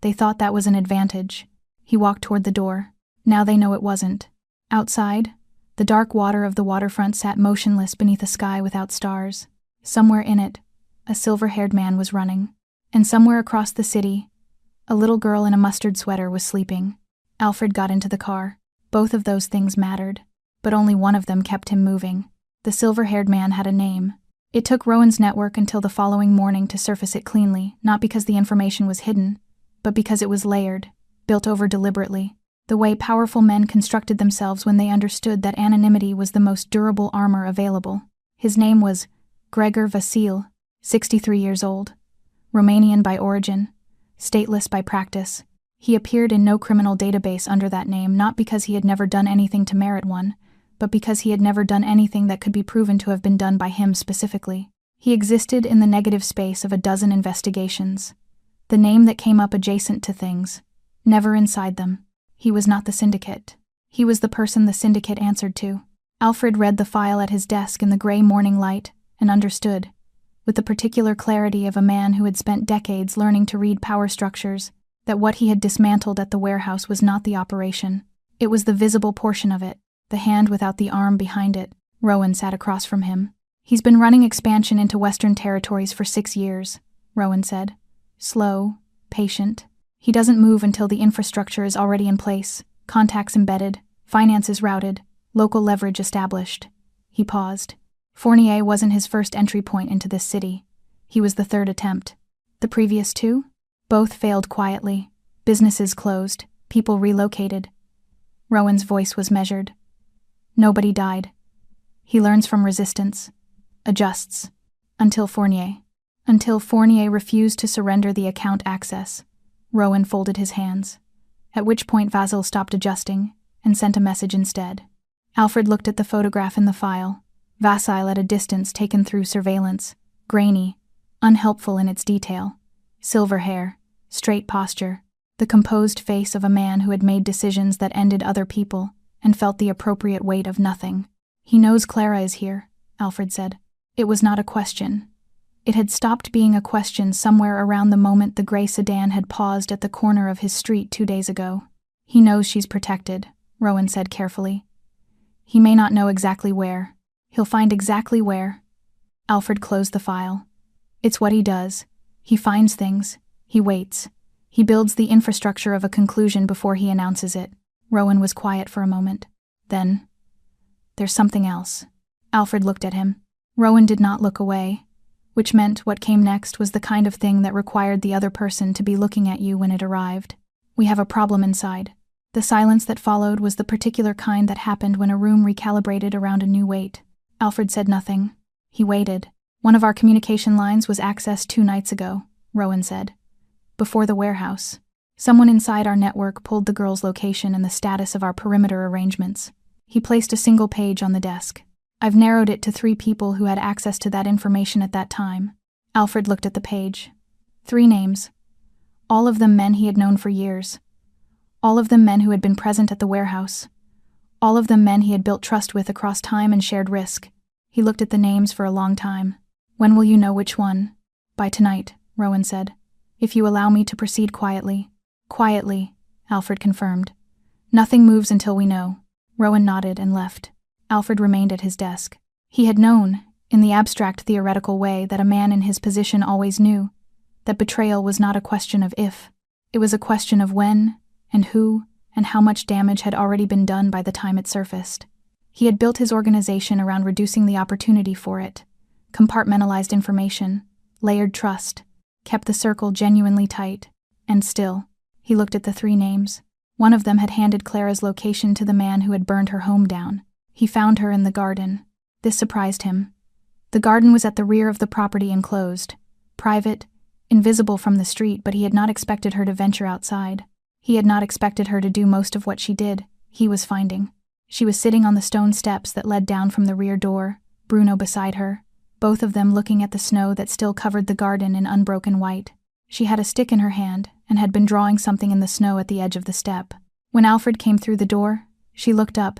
They thought that was an advantage. He walked toward the door. Now they know it wasn't. Outside, the dark water of the waterfront sat motionless beneath a sky without stars. Somewhere in it, a silver-haired man was running. And somewhere across the city, a little girl in a mustard sweater was sleeping. Alfred got into the car. Both of those things mattered, but only one of them kept him moving. The silver-haired man had a name. It took Rowan's network until the following morning to surface it cleanly, not because the information was hidden, but because it was layered, built over deliberately, the way powerful men constructed themselves when they understood that anonymity was the most durable armor available. His name was Gregor Vasil, 63 years old. Romanian by origin, stateless by practice. He appeared in no criminal database under that name, not because he had never done anything to merit one, but because he had never done anything that could be proven to have been done by him specifically. He existed in the negative space of a dozen investigations. The name that came up adjacent to things, never inside them. He was not the syndicate. He was the person the syndicate answered to. Alfred read the file at his desk in the gray morning light and understood, with the particular clarity of a man who had spent decades learning to read power structures, that what he had dismantled at the warehouse was not the operation. It was the visible portion of it, the hand without the arm behind it. Rowan sat across from him. He's been running expansion into Western territories for 6 years, Rowan said. Slow, patient. He doesn't move until the infrastructure is already in place, contacts embedded, finances routed, local leverage established. He paused. Fournier wasn't his first entry point into this city. He was the third attempt. The previous two? Both failed quietly. Businesses closed, people relocated. Rowan's voice was measured. Nobody died. He learns from resistance, adjusts, until Fournier. Until Fournier refused to surrender the account access. Rowan folded his hands. At which point Vasil stopped adjusting, and sent a message instead. Alfred looked at the photograph in the file, facile at a distance taken through surveillance, grainy, unhelpful in its detail. Silver hair, straight posture, the composed face of a man who had made decisions that ended other people and felt the appropriate weight of nothing. "He knows Clara is here," Alfred said. It was not a question. It had stopped being a question somewhere around the moment the gray sedan had paused at the corner of his street 2 days ago. "He knows she's protected," Rowan said carefully. "He may not know exactly where. He'll find exactly where." Alfred closed the file. "It's what he does. He finds things. He waits. He builds the infrastructure of a conclusion before he announces it." Rowan was quiet for a moment. Then, "There's something else." Alfred looked at him. Rowan did not look away, which meant what came next was the kind of thing that required the other person to be looking at you when it arrived. "We have a problem inside." The silence that followed was the particular kind that happened when a room recalibrated around a new weight. Alfred said nothing. He waited. "One of our communication lines was accessed 2 nights ago," Rowan said. "Before the warehouse. Someone inside our network pulled the girl's location and the status of our perimeter arrangements." He placed a single page on the desk. "I've narrowed it to 3 people who had access to that information at that time." Alfred looked at the page. 3 names. All of them men he had known for years. All of them men who had been present at the warehouse. All of them men he had built trust with across time and shared risk. He looked at the names for a long time. "When will you know which one?" "By tonight," Rowan said. "If you allow me to proceed quietly." "Quietly," Alfred confirmed. "Nothing moves until we know." Rowan nodded and left. Alfred remained at his desk. He had known, in the abstract theoretical way that a man in his position always knew, that betrayal was not a question of if. It was a question of when, and who, and how much damage had already been done by the time it surfaced. He had built his organization around reducing the opportunity for it, compartmentalized information, layered trust, kept the circle genuinely tight, and still, he looked at the 3 names. One of them had handed Clara's location to the man who had burned her home down. He found her in the garden. This surprised him. The garden was at the rear of the property enclosed, private, invisible from the street, but he had not expected her to venture outside. He had not expected her to do most of what she did, he was finding. She was sitting on the stone steps that led down from the rear door, Bruno beside her, both of them looking at the snow that still covered the garden in unbroken white. She had a stick in her hand and had been drawing something in the snow at the edge of the step. When Alfred came through the door, she looked up,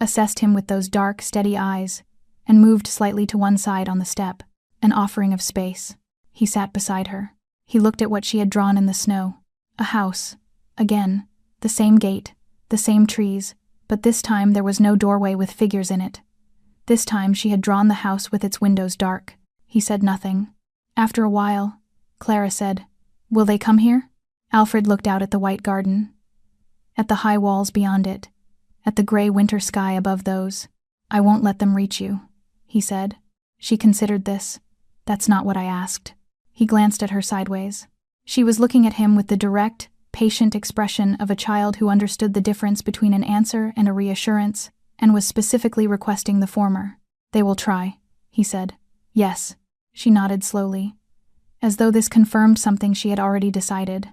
assessed him with those dark, steady eyes, and moved slightly to one side on the step, an offering of space. He sat beside her. He looked at what she had drawn in the snow. A house. Again, the same gate, the same trees, but this time there was no doorway with figures in it. This time she had drawn the house with its windows dark. He said nothing. After a while, Clara said, "Will they come here?" Alfred looked out at the white garden, at the high walls beyond it, at the gray winter sky above those. "I won't let them reach you," he said. She considered this. "That's not what I asked." He glanced at her sideways. She was looking at him with the direct, patient expression of a child who understood the difference between an answer and a reassurance, and was specifically requesting the former. "They will try," he said. "Yes." She nodded slowly, as though this confirmed something she had already decided.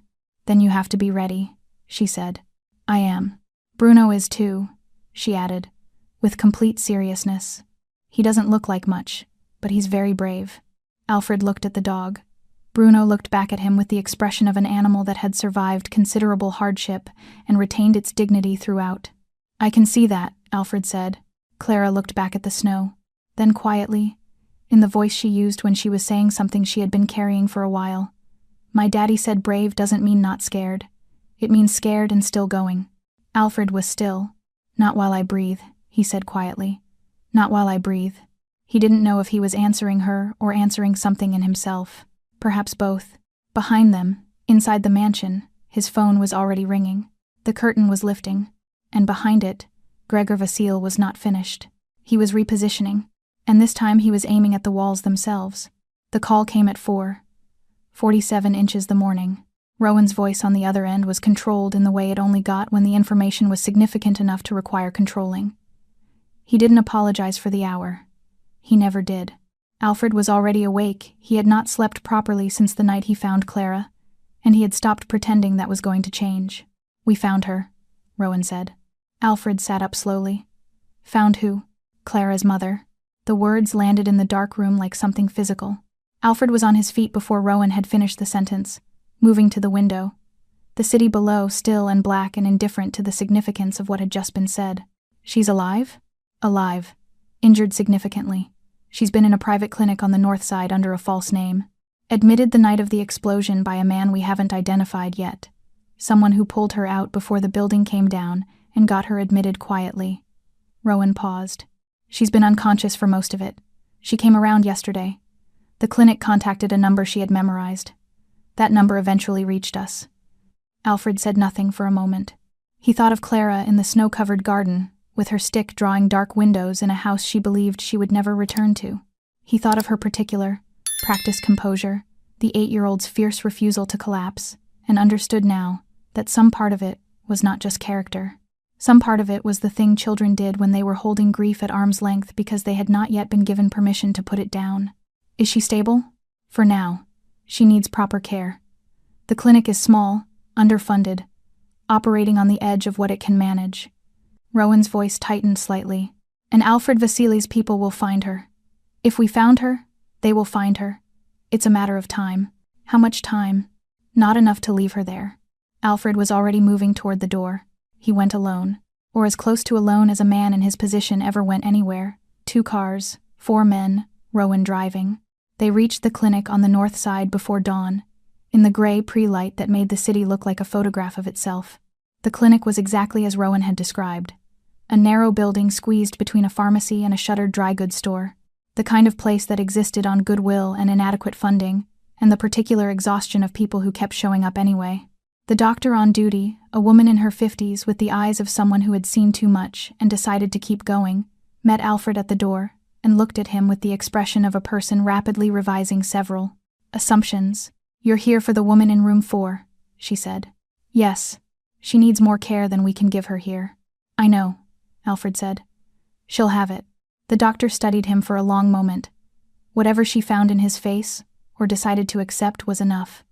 "Then you have to be ready," she said. "I am. Bruno is too," she added, with complete seriousness. "He doesn't look like much, but he's very brave." Alfred looked at the dog. Bruno looked back at him with the expression of an animal that had survived considerable hardship and retained its dignity throughout. "I can see that," Alfred said. Clara looked back at the snow. Then quietly, in the voice she used when she was saying something she had been carrying for a while, "My daddy said brave doesn't mean not scared. It means scared and still going." Alfred was still. "Not while I breathe," he said quietly. "Not while I breathe." He didn't know if he was answering her or answering something in himself. Perhaps both. Behind them, inside the mansion, his phone was already ringing. The curtain was lifting, and behind it, Gregor Vasile was not finished. He was repositioning, and this time he was aiming at the walls themselves. The call came at 4:47 inches the morning. Rowan's voice on the other end was controlled in the way it only got when the information was significant enough to require controlling. He didn't apologize for the hour. He never did. Alfred was already awake. He had not slept properly since the night he found Clara, and he had stopped pretending that was going to change. "We found her," Rowan said. Alfred sat up slowly. Found who? Clara's mother. The words landed in the dark room like something physical. Alfred was on his feet before Rowan had finished the sentence, moving to the window. The city below, still and black and indifferent to the significance of what had just been said. She's alive? Alive. Injured significantly. She's been in a private clinic on the north side under a false name. Admitted the night of the explosion by a man we haven't identified yet. Someone who pulled her out before the building came down and got her admitted quietly. Rowan paused. She's been unconscious for most of it. She came around yesterday. The clinic contacted a number she had memorized. That number eventually reached us. Alfred said nothing for a moment. He thought of Clara in the snow-covered garden, with her stick drawing dark windows in a house she believed she would never return to. He thought of her particular, practiced composure, the 8-year-old's fierce refusal to collapse, and understood now that some part of it was not just character. Some part of it was the thing children did when they were holding grief at arm's length because they had not yet been given permission to put it down. Is she stable? For now. She needs proper care. The clinic is small, underfunded, operating on the edge of what it can manage. Rowan's voice tightened slightly. And Alfred Vasili's people will find her. If we found her, they will find her. It's a matter of time. How much time? Not enough to leave her there. Alfred was already moving toward the door. He went alone, or as close to alone as a man in his position ever went anywhere. 2 cars, 4 men, Rowan driving. They reached the clinic on the north side before dawn, in the gray pre-light that made the city look like a photograph of itself. The clinic was exactly as Rowan had described. A narrow building squeezed between a pharmacy and a shuttered dry goods store. The kind of place that existed on goodwill and inadequate funding, and the particular exhaustion of people who kept showing up anyway. The doctor on duty, a woman in her 50s with the eyes of someone who had seen too much and decided to keep going, met Alfred at the door and looked at him with the expression of a person rapidly revising several assumptions. "You're here for the woman in room 4, she said. "Yes. She needs more care than we can give her here." "I know," Alfred said. "She'll have it." The doctor studied him for a long moment. Whatever she found in his face, or decided to accept, was enough.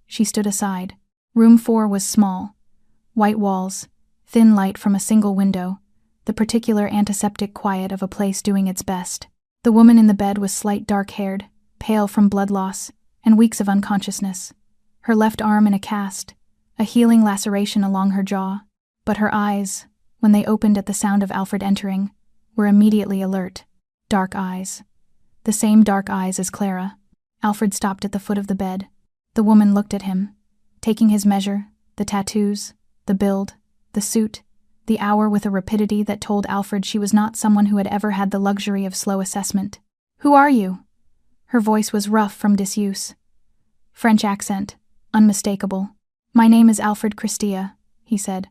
She stood aside. Room 4 was small. White walls, thin light from a single window, the particular antiseptic quiet of a place doing its best. The woman in the bed was slight dark-haired, pale from blood loss, and weeks of unconsciousness. Her left arm in a cast, a healing laceration along her jaw, but her eyes, when they opened at the sound of Alfred entering, were immediately alert. Dark eyes. The same dark eyes as Clara. Alfred stopped at the foot of the bed. The woman looked at him, taking his measure, the tattoos, the build, the suit, the hour with a rapidity that told Alfred she was not someone who had ever had the luxury of slow assessment. "Who are you?" Her voice was rough from disuse. French accent, unmistakable. "My name is Alfred Christia," he said.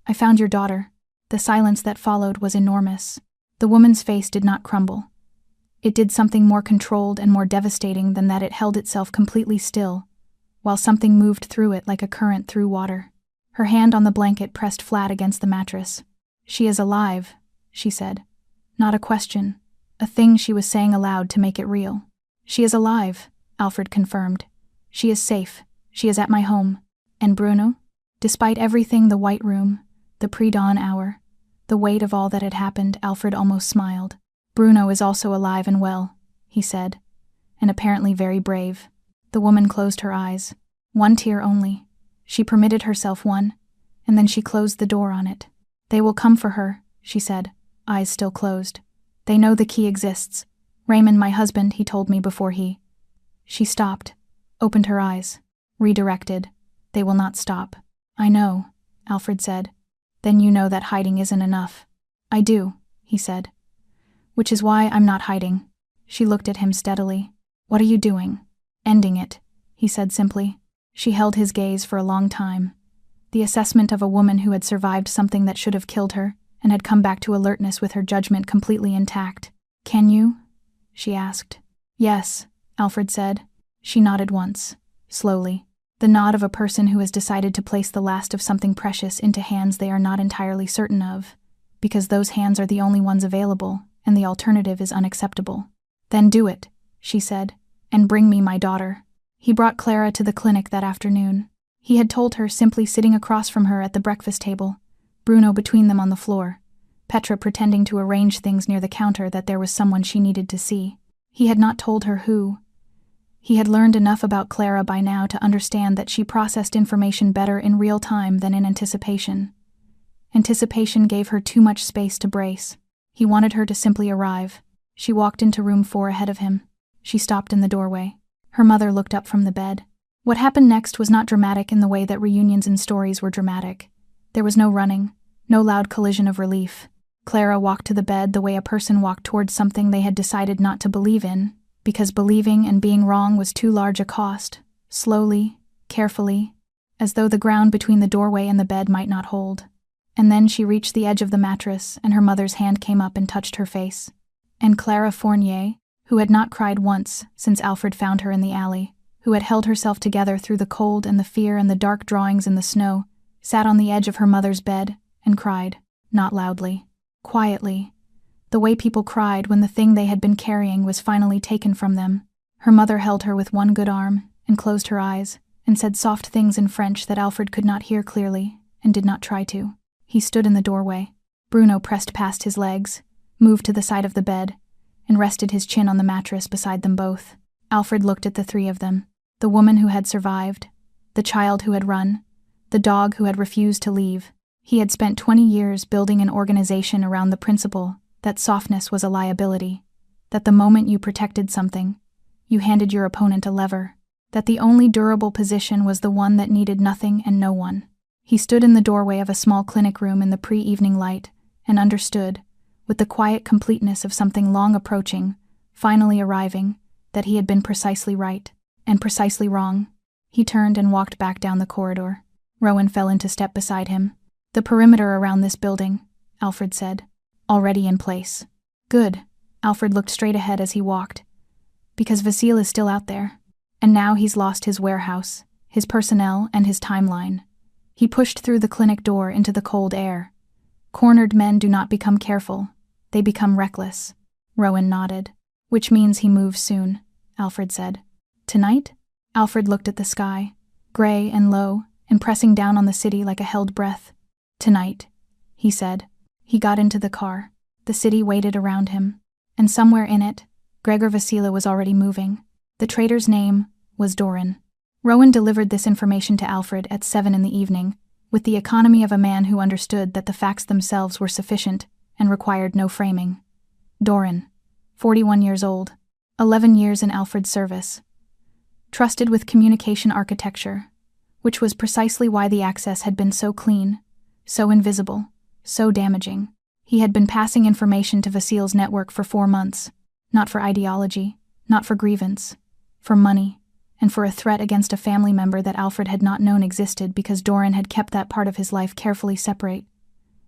"I found your daughter." The silence that followed was enormous. The woman's face did not crumble. It did something more controlled and more devastating than that. It held itself completely still, while something moved through it like a current through water. Her hand on the blanket pressed flat against the mattress. "She is alive," she said. Not a question, a thing she was saying aloud to make it real. "She is alive," Alfred confirmed. "She is safe. She is at my home." "And Bruno?" Despite everything, the white room, the pre-dawn hour, the weight of all that had happened, Alfred almost smiled. "Bruno is also alive and well," he said, "and apparently very brave." The woman closed her eyes. One tear only. She permitted herself one, and then she closed the door on it. "They will come for her," she said, eyes still closed. "They know the key exists. Raymond, my husband, he told me before he..." She stopped, opened her eyes, redirected. "They will not stop." "I know," Alfred said. "Then you know that hiding isn't enough." "I do," he said. "Which is why I'm not hiding." She looked at him steadily. "What are you doing?" "Ending it," he said simply. She held his gaze for a long time. The assessment of a woman who had survived something that should have killed her and had come back to alertness with her judgment completely intact. "Can you?" she asked. "Yes," Alfred said. She nodded once, slowly. The nod of a person who has decided to place the last of something precious into hands they are not entirely certain of, because those hands are the only ones available, and the alternative is unacceptable. "Then do it," she said, "and bring me my daughter." He brought Clara to the clinic that afternoon. He had told her, simply sitting across from her at the breakfast table, Bruno between them on the floor, Petra pretending to arrange things near the counter that there was someone she needed to see. He had not told her who. He had learned enough about Clara by now to understand that she processed information better in real time than in anticipation. Anticipation gave her too much space to brace. He wanted her to simply arrive. She walked into room 4 ahead of him. She stopped in the doorway. Her mother looked up from the bed. What happened next was not dramatic in the way that reunions in stories were dramatic. There was no running, no loud collision of relief. Clara walked to the bed the way a person walked towards something they had decided not to believe in, because believing and being wrong was too large a cost, slowly, carefully, as though the ground between the doorway and the bed might not hold. And then she reached the edge of the mattress, and her mother's hand came up and touched her face. And Clara Fournier, who had not cried once since Alfred found her in the alley, who had held herself together through the cold and the fear and the dark drawings in the snow, sat on the edge of her mother's bed and cried, not loudly, quietly, the way people cried when the thing they had been carrying was finally taken from them. Her mother held her with one good arm and closed her eyes and said soft things in French that Alfred could not hear clearly and did not try to. He stood in the doorway. Bruno pressed past his legs, moved to the side of the bed, and rested his chin on the mattress beside them both. Alfred looked at the three of them, the woman who had survived, the child who had run, the dog who had refused to leave. He had spent 20 years building an organization around the principle that softness was a liability, that the moment you protected something, you handed your opponent a lever, that the only durable position was the one that needed nothing and no one. He stood in the doorway of a small clinic room in the pre-evening light and understood, with the quiet completeness of something long approaching, finally arriving, that he had been precisely right and precisely wrong. He turned and walked back down the corridor. Rowan fell into step beside him. "The perimeter around this building," Alfred said. "Already in place." "Good." Alfred looked straight ahead as he walked. "Because Vasile is still out there. And now he's lost his warehouse, his personnel, and his timeline." He pushed through the clinic door into the cold air. "Cornered men do not become careful. They become reckless." Rowan nodded. "Which means he moves soon," Alfred said. "Tonight?" Alfred looked at the sky, gray and low, and pressing down on the city like a held breath. "Tonight," he said. He got into the car. The city waited around him. And somewhere in it, Gregor Vasile was already moving. The traitor's name was Doran. Rowan delivered this information to Alfred at 7 in the evening, with the economy of a man who understood that the facts themselves were sufficient and required no framing. Doran, 41 years old, 11 years in Alfred's service. Trusted with communication architecture, which was precisely why the access had been so clean, so invisible, so damaging. He had been passing information to Vasile's network for 4 months, not for ideology, not for grievance, for money, and for a threat against a family member that Alfred had not known existed because Doran had kept that part of his life carefully separate,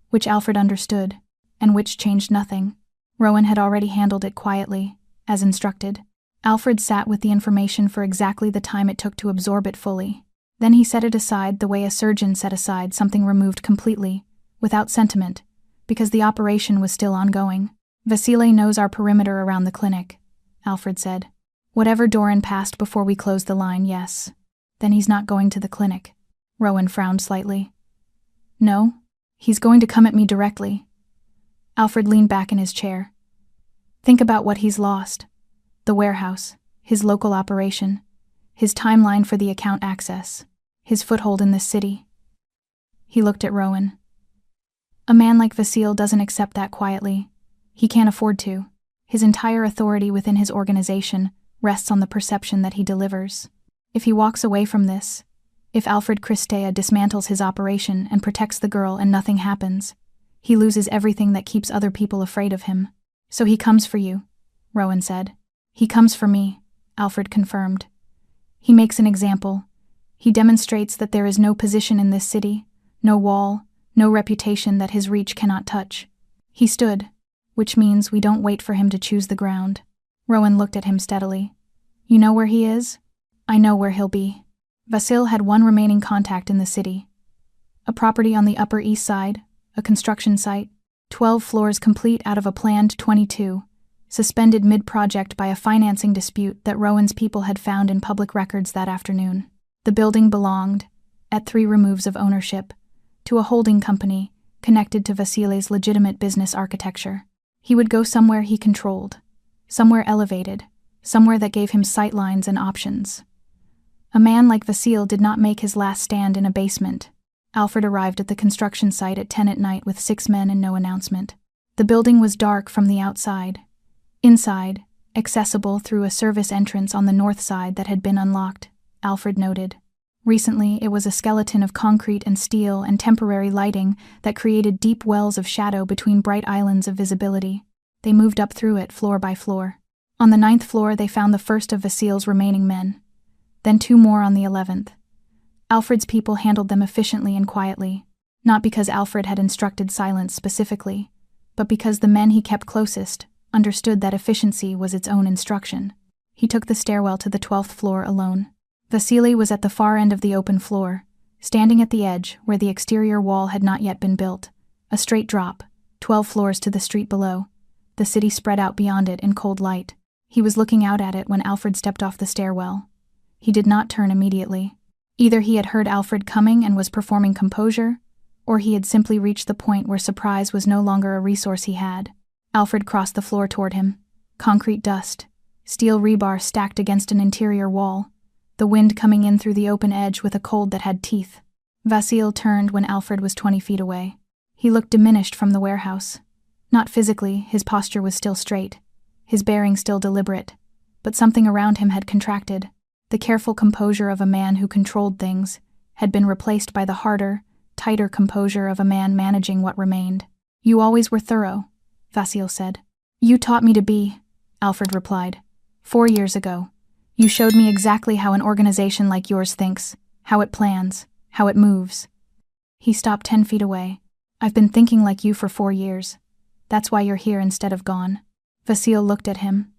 which Alfred understood, and which changed nothing. Rowan had already handled it quietly, as instructed. Alfred sat with the information for exactly the time it took to absorb it fully. Then he set it aside the way a surgeon set aside something removed completely, without sentiment, because the operation was still ongoing. "Vasile knows our perimeter around the clinic," Alfred said. "Whatever Doran passed before we closed the line, yes. Then he's not going to the clinic." Rowan frowned slightly. "No, he's going to come at me directly." Alfred leaned back in his chair. "Think about what he's lost. The warehouse, his local operation, his timeline for the account access, his foothold in this city." He looked at Rowan. "A man like Vasile doesn't accept that quietly. He can't afford to. His entire authority within his organization rests on the perception that he delivers. If he walks away from this, if Alfred Christea dismantles his operation and protects the girl and nothing happens, he loses everything that keeps other people afraid of him. So he comes for you," Rowan said. "He comes for me," Alfred confirmed. "He makes an example. He demonstrates that there is no position in this city, no wall, no reputation that his reach cannot touch. He stood, which means we don't wait for him to choose the ground." Rowan looked at him steadily. "You know where he is? I know where he'll be." Vasile had one remaining contact in the city. A property on the Upper East Side, a construction site, 12 floors complete out of a planned 22, suspended mid-project by a financing dispute that Rowan's people had found in public records that afternoon. The building belonged, at 3 removes of ownership, to a holding company connected to Vasile's legitimate business architecture. He would go somewhere he controlled, somewhere elevated, somewhere that gave him sightlines and options. A man like Vasile did not make his last stand in a basement. Alfred arrived at the construction site at 10 at night with 6 men and no announcement. The building was dark from the outside. Inside, accessible through a service entrance on the north side that had been unlocked, Alfred noted. Recently, it was a skeleton of concrete and steel and temporary lighting that created deep wells of shadow between bright islands of visibility. They moved up through it floor by floor. On the 9th floor, they found the first of Vasile's remaining men, then 2 more on the 11th. Alfred's people handled them efficiently and quietly, not because Alfred had instructed silence specifically, but because the men he kept closest understood that efficiency was its own instruction. He took the stairwell to the 12th floor alone. Vasile was at the far end of the open floor, standing at the edge where the exterior wall had not yet been built, a straight drop, 12 floors to the street below. The city spread out beyond it in cold light. He was looking out at it when Alfred stepped off the stairwell. He did not turn immediately. Either he had heard Alfred coming and was performing composure, or he had simply reached the point where surprise was no longer a resource he had. Alfred crossed the floor toward him. Concrete dust, steel rebar stacked against an interior wall, the wind coming in through the open edge with a cold that had teeth. Vasile turned when Alfred was 20 feet away. He looked diminished from the warehouse. Not physically, his posture was still straight, his bearing still deliberate, but something around him had contracted. The careful composure of a man who controlled things had been replaced by the harder, tighter composure of a man managing what remained. "You always were thorough," Vasile said. "You taught me to be," Alfred replied. "4 years ago. You showed me exactly how an organization like yours thinks, how it plans, how it moves." He stopped 10 feet away. "I've been thinking like you for 4 years. That's why you're here instead of gone." Vasile looked at him.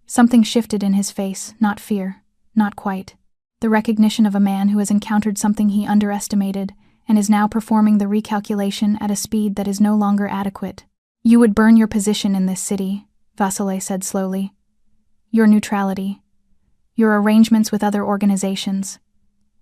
Something shifted in his face, not fear, not quite. The recognition of a man who has encountered something he underestimated and is now performing the recalculation at a speed that is no longer adequate. "You would burn your position in this city," Vasile said slowly. "Your neutrality. Your arrangements with other organizations.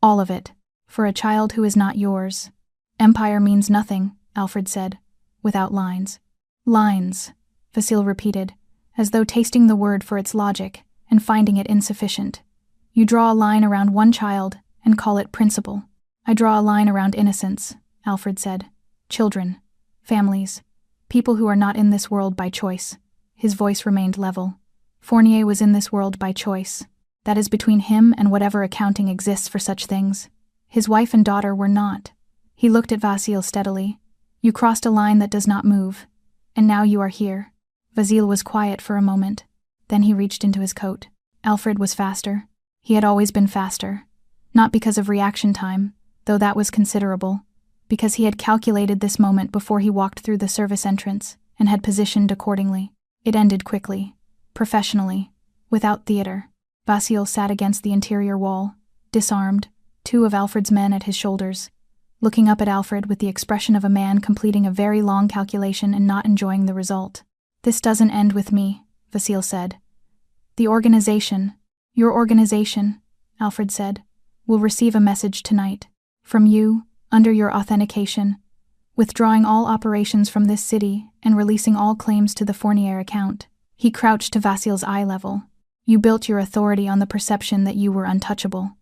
All of it. For a child who is not yours. Empire means nothing," Alfred said, without lines. "Lines," Vasile repeated, as though tasting the word for its logic and finding it insufficient. "You draw a line around one child and call it principle. I draw a line around innocence," Alfred said. "Children. Families. People who are not in this world by choice." His voice remained level. "Fournier was in this world by choice. That is between him and whatever accounting exists for such things. His wife and daughter were not." He looked at Vasile steadily. "You crossed a line that does not move, and now you are here." Vasile was quiet for a moment. Then he reached into his coat. Alfred was faster. He had always been faster. Not because of reaction time, though that was considerable, because he had calculated this moment before he walked through the service entrance and had positioned accordingly. It ended quickly, professionally, without theater. Vasile sat against the interior wall, disarmed, 2 of Alfred's men at his shoulders, looking up at Alfred with the expression of a man completing a very long calculation and not enjoying the result. "This doesn't end with me," Vasile said. "The organization, your organization," Alfred said, "will receive a message tonight. From you, under your authentication, withdrawing all operations from this city and releasing all claims to the Fournier account." He crouched to Vasile's eye level. "You built your authority on the perception that you were untouchable.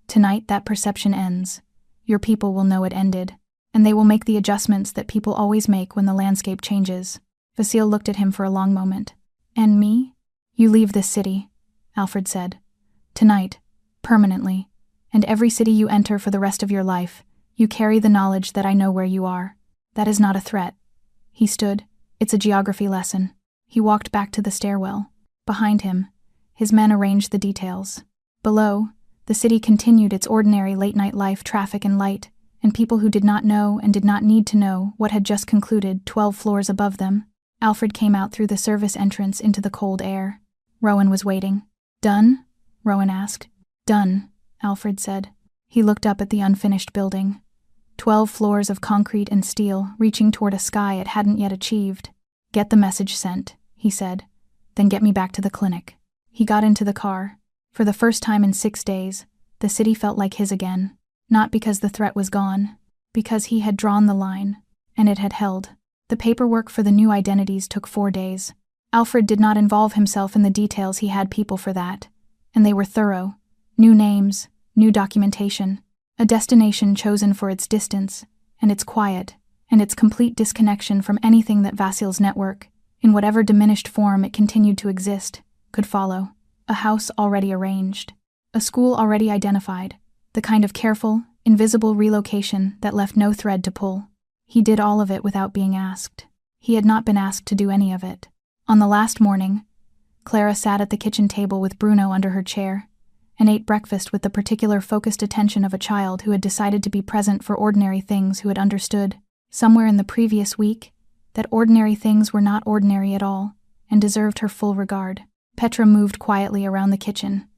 Tonight that perception ends. Your people will know it ended, and they will make the adjustments that people always make when the landscape changes." Vasile looked at him for a long moment. "And me?" "You leave this city," Alfred said. "Tonight, permanently, and every city you enter for the rest of your life, you carry the knowledge that I know where you are. That is not a threat." He stood. "It's a geography lesson." He walked back to the stairwell. Behind him, his men arranged the details. Below, the city continued its ordinary late-night life, traffic and light, and people who did not know and did not need to know what had just concluded 12 floors above them. Alfred came out through the service entrance into the cold air. Rowan was waiting. "Done?" Rowan asked. "Done," Alfred said. He looked up at the unfinished building. 12 floors of concrete and steel reaching toward a sky it hadn't yet achieved. "Get the message sent," he said. "Then get me back to the clinic." He got into the car. For the first time in 6 days, the city felt like his again. Not because the threat was gone, because he had drawn the line, and it had held. The paperwork for the new identities took 4 days. Alfred did not involve himself in the details, he had people for that. And they were thorough. New names, new documentation, a destination chosen for its distance, and its quiet, and its complete disconnection from anything that Vasil's network, in whatever diminished form it continued to exist, could follow. A house already arranged. A school already identified. The kind of careful, invisible relocation that left no thread to pull. He did all of it without being asked. He had not been asked to do any of it. On the last morning, Clara sat at the kitchen table with Bruno under her chair and ate breakfast with the particular focused attention of a child who had decided to be present for ordinary things, who had understood, somewhere in the previous week, that ordinary things were not ordinary at all and deserved her full regard. Petra moved quietly around the kitchen.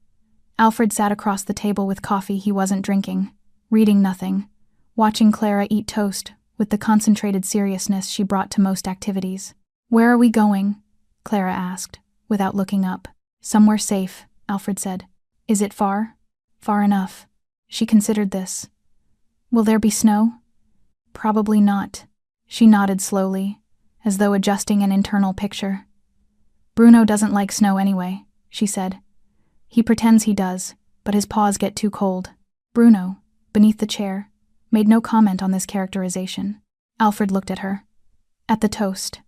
Alfred sat across the table with coffee he wasn't drinking, reading nothing, watching Clara eat toast with the concentrated seriousness she brought to most activities. "Where are we going?" Clara asked, without looking up. "Somewhere safe," Alfred said. "Is it far?" "Far enough." She considered this. "Will there be snow?" "Probably not." She nodded slowly, as though adjusting an internal picture. "Bruno doesn't like snow anyway," she said. "He pretends he does, but his paws get too cold." Bruno, beneath the chair, made no comment on this characterization. Alfred looked at her. At the toast.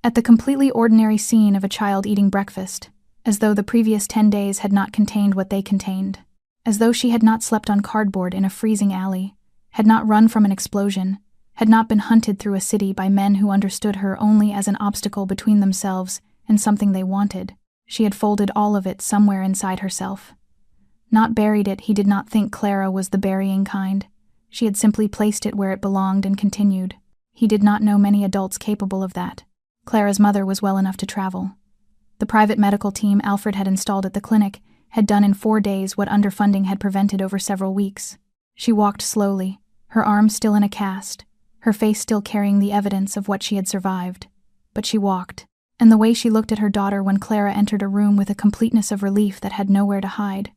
At the completely ordinary scene of a child eating breakfast, as though the previous 10 days had not contained what they contained. As though she had not slept on cardboard in a freezing alley, had not run from an explosion, had not been hunted through a city by men who understood her only as an obstacle between themselves and something they wanted. She had folded all of it somewhere inside herself. Not buried it, he did not think Clara was the burying kind. She had simply placed it where it belonged and continued. He did not know many adults capable of that. Clara's mother was well enough to travel. The private medical team Alfred had installed at the clinic had done in 4 days what underfunding had prevented over several weeks. She walked slowly, her arms still in a cast, her face still carrying the evidence of what she had survived. But she walked, and the way she looked at her daughter when Clara entered a room with a completeness of relief that had nowhere to hide,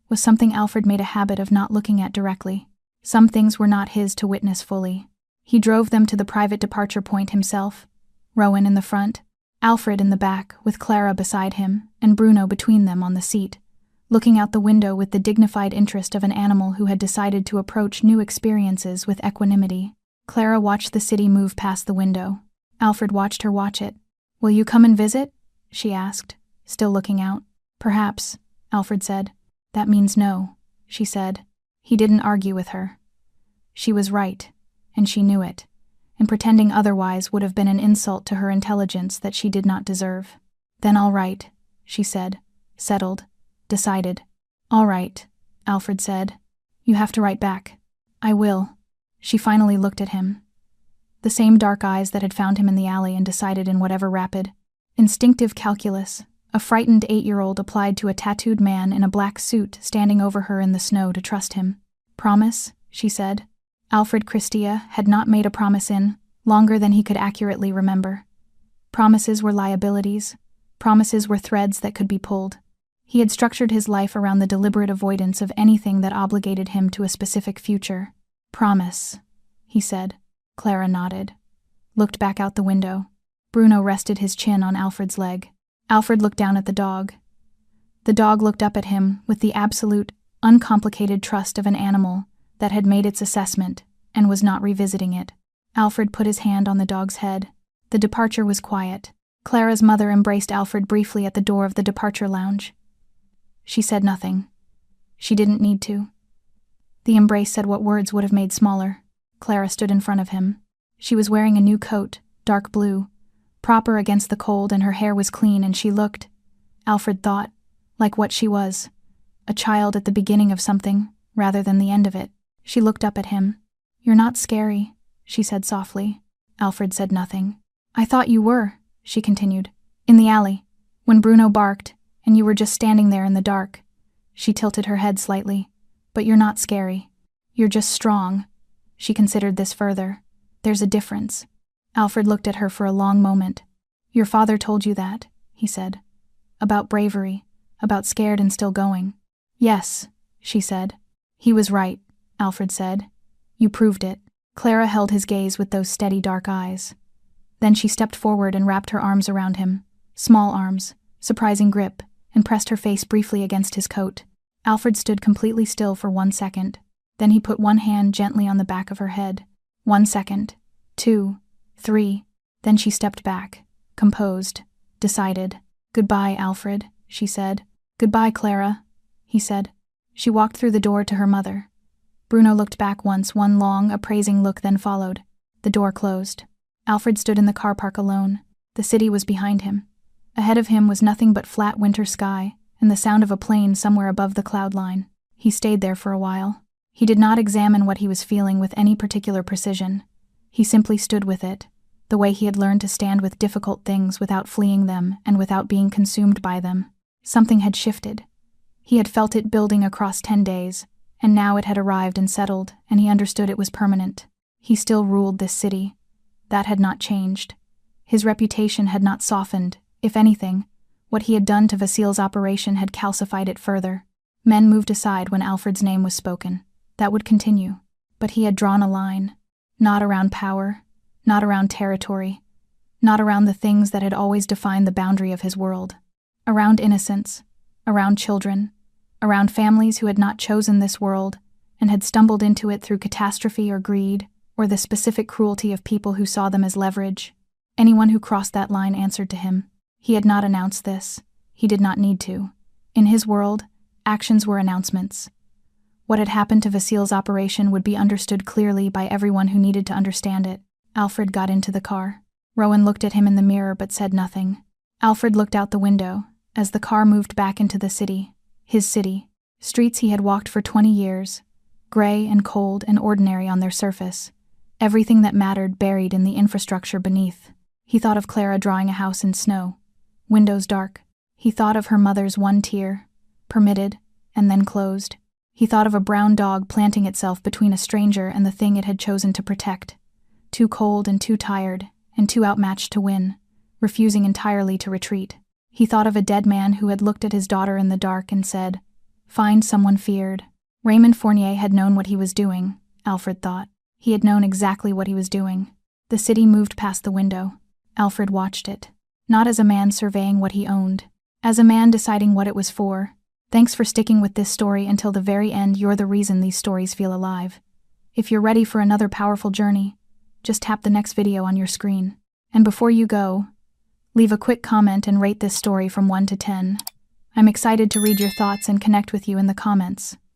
was something Alfred made a habit of not looking at directly. Some things were not his to witness fully. He drove them to the private departure point himself, Rowan in the front, Alfred in the back, with Clara beside him, and Bruno between them on the seat, looking out the window with the dignified interest of an animal who had decided to approach new experiences with equanimity. Clara watched the city move past the window. Alfred watched her watch it. "Will you come and visit?" she asked, still looking out. "Perhaps," Alfred said. "That means no," she said. He didn't argue with her. She was right, and she knew it, and pretending otherwise would have been an insult to her intelligence that she did not deserve. "Then all right," she said, settled, decided. "All right," Alfred said. "You have to write back." "I will." She finally looked at him. The same dark eyes that had found him in the alley and decided in whatever rapid, instinctive calculus a frightened 8-year-old applied to a tattooed man in a black suit standing over her in the snow to trust him. "Promise," she said. Alfred Christia had not made a promise in longer than he could accurately remember. Promises were liabilities. Promises were threads that could be pulled. He had structured his life around the deliberate avoidance of anything that obligated him to a specific future. "Promise," he said. Clara nodded, looked back out the window. Bruno rested his chin on Alfred's leg. Alfred looked down at the dog. The dog looked up at him with the absolute, uncomplicated trust of an animal that had made its assessment and was not revisiting it. Alfred put his hand on the dog's head. The departure was quiet. Clara's mother embraced Alfred briefly at the door of the departure lounge. She said nothing. She didn't need to. The embrace said what words would have made smaller. Clara stood in front of him. She was wearing a new coat, dark blue, proper against the cold, and her hair was clean, and she looked, Alfred thought, like what she was, a child at the beginning of something, rather than the end of it. She looked up at him. "You're not scary," she said softly. Alfred said nothing. "I thought you were," she continued. "In the alley, when Bruno barked, and you were just standing there in the dark." She tilted her head slightly. "But you're not scary. You're just strong." She considered this further. "There's a difference." Alfred looked at her for a long moment. "Your father told you that," he said. "About bravery, about scared and still going." "Yes," she said. "He was right," Alfred said. "You proved it." Clara held his gaze with those steady dark eyes. Then she stepped forward and wrapped her arms around him, small arms, surprising grip, and pressed her face briefly against his coat. Alfred stood completely still for 1 second. Then he put one hand gently on the back of her head. 1 second, 2, 3. Then she stepped back, composed, decided. "Goodbye, Alfred," she said. "Goodbye, Clara," he said. She walked through the door to her mother. Bruno looked back once, one long, appraising look then followed. The door closed. Alfred stood in the car park alone. The city was behind him. Ahead of him was nothing but flat winter sky and the sound of a plane somewhere above the cloud line. He stayed there for a while. He did not examine what he was feeling with any particular precision. He simply stood with it, the way he had learned to stand with difficult things without fleeing them and without being consumed by them. Something had shifted. He had felt it building across 10 days, and now it had arrived and settled, and he understood it was permanent. He still ruled this city. That had not changed. His reputation had not softened. If anything, what he had done to Vasil's operation had calcified it further. Men moved aside when Alfred's name was spoken. That would continue. But he had drawn a line. Not around power, not around territory, not around the things that had always defined the boundary of his world. Around innocence, around children, around families who had not chosen this world and had stumbled into it through catastrophe or greed, or the specific cruelty of people who saw them as leverage. Anyone who crossed that line answered to him. He had not announced this. He did not need to. In his world, actions were announcements. What had happened to Vasil's operation would be understood clearly by everyone who needed to understand it. Alfred got into the car. Rowan looked at him in the mirror but said nothing. Alfred looked out the window as the car moved back into the city. His city. Streets he had walked for 20 years. Gray and cold and ordinary on their surface. Everything that mattered buried in the infrastructure beneath. He thought of Clara drawing a house in snow. Windows dark. He thought of her mother's one tear, permitted, and then closed. He thought of a brown dog planting itself between a stranger and the thing it had chosen to protect. Too cold and too tired, and too outmatched to win, refusing entirely to retreat. He thought of a dead man who had looked at his daughter in the dark and said, "Find someone feared." Raymond Fournier had known what he was doing, Alfred thought. He had known exactly what he was doing. The city moved past the window. Alfred watched it. Not as a man surveying what he owned. As a man deciding what it was for. Thanks for sticking with this story until the very end. You're the reason these stories feel alive. If you're ready for another powerful journey, just tap the next video on your screen. And before you go, leave a quick comment and rate this story from 1 to 10. I'm excited to read your thoughts and connect with you in the comments.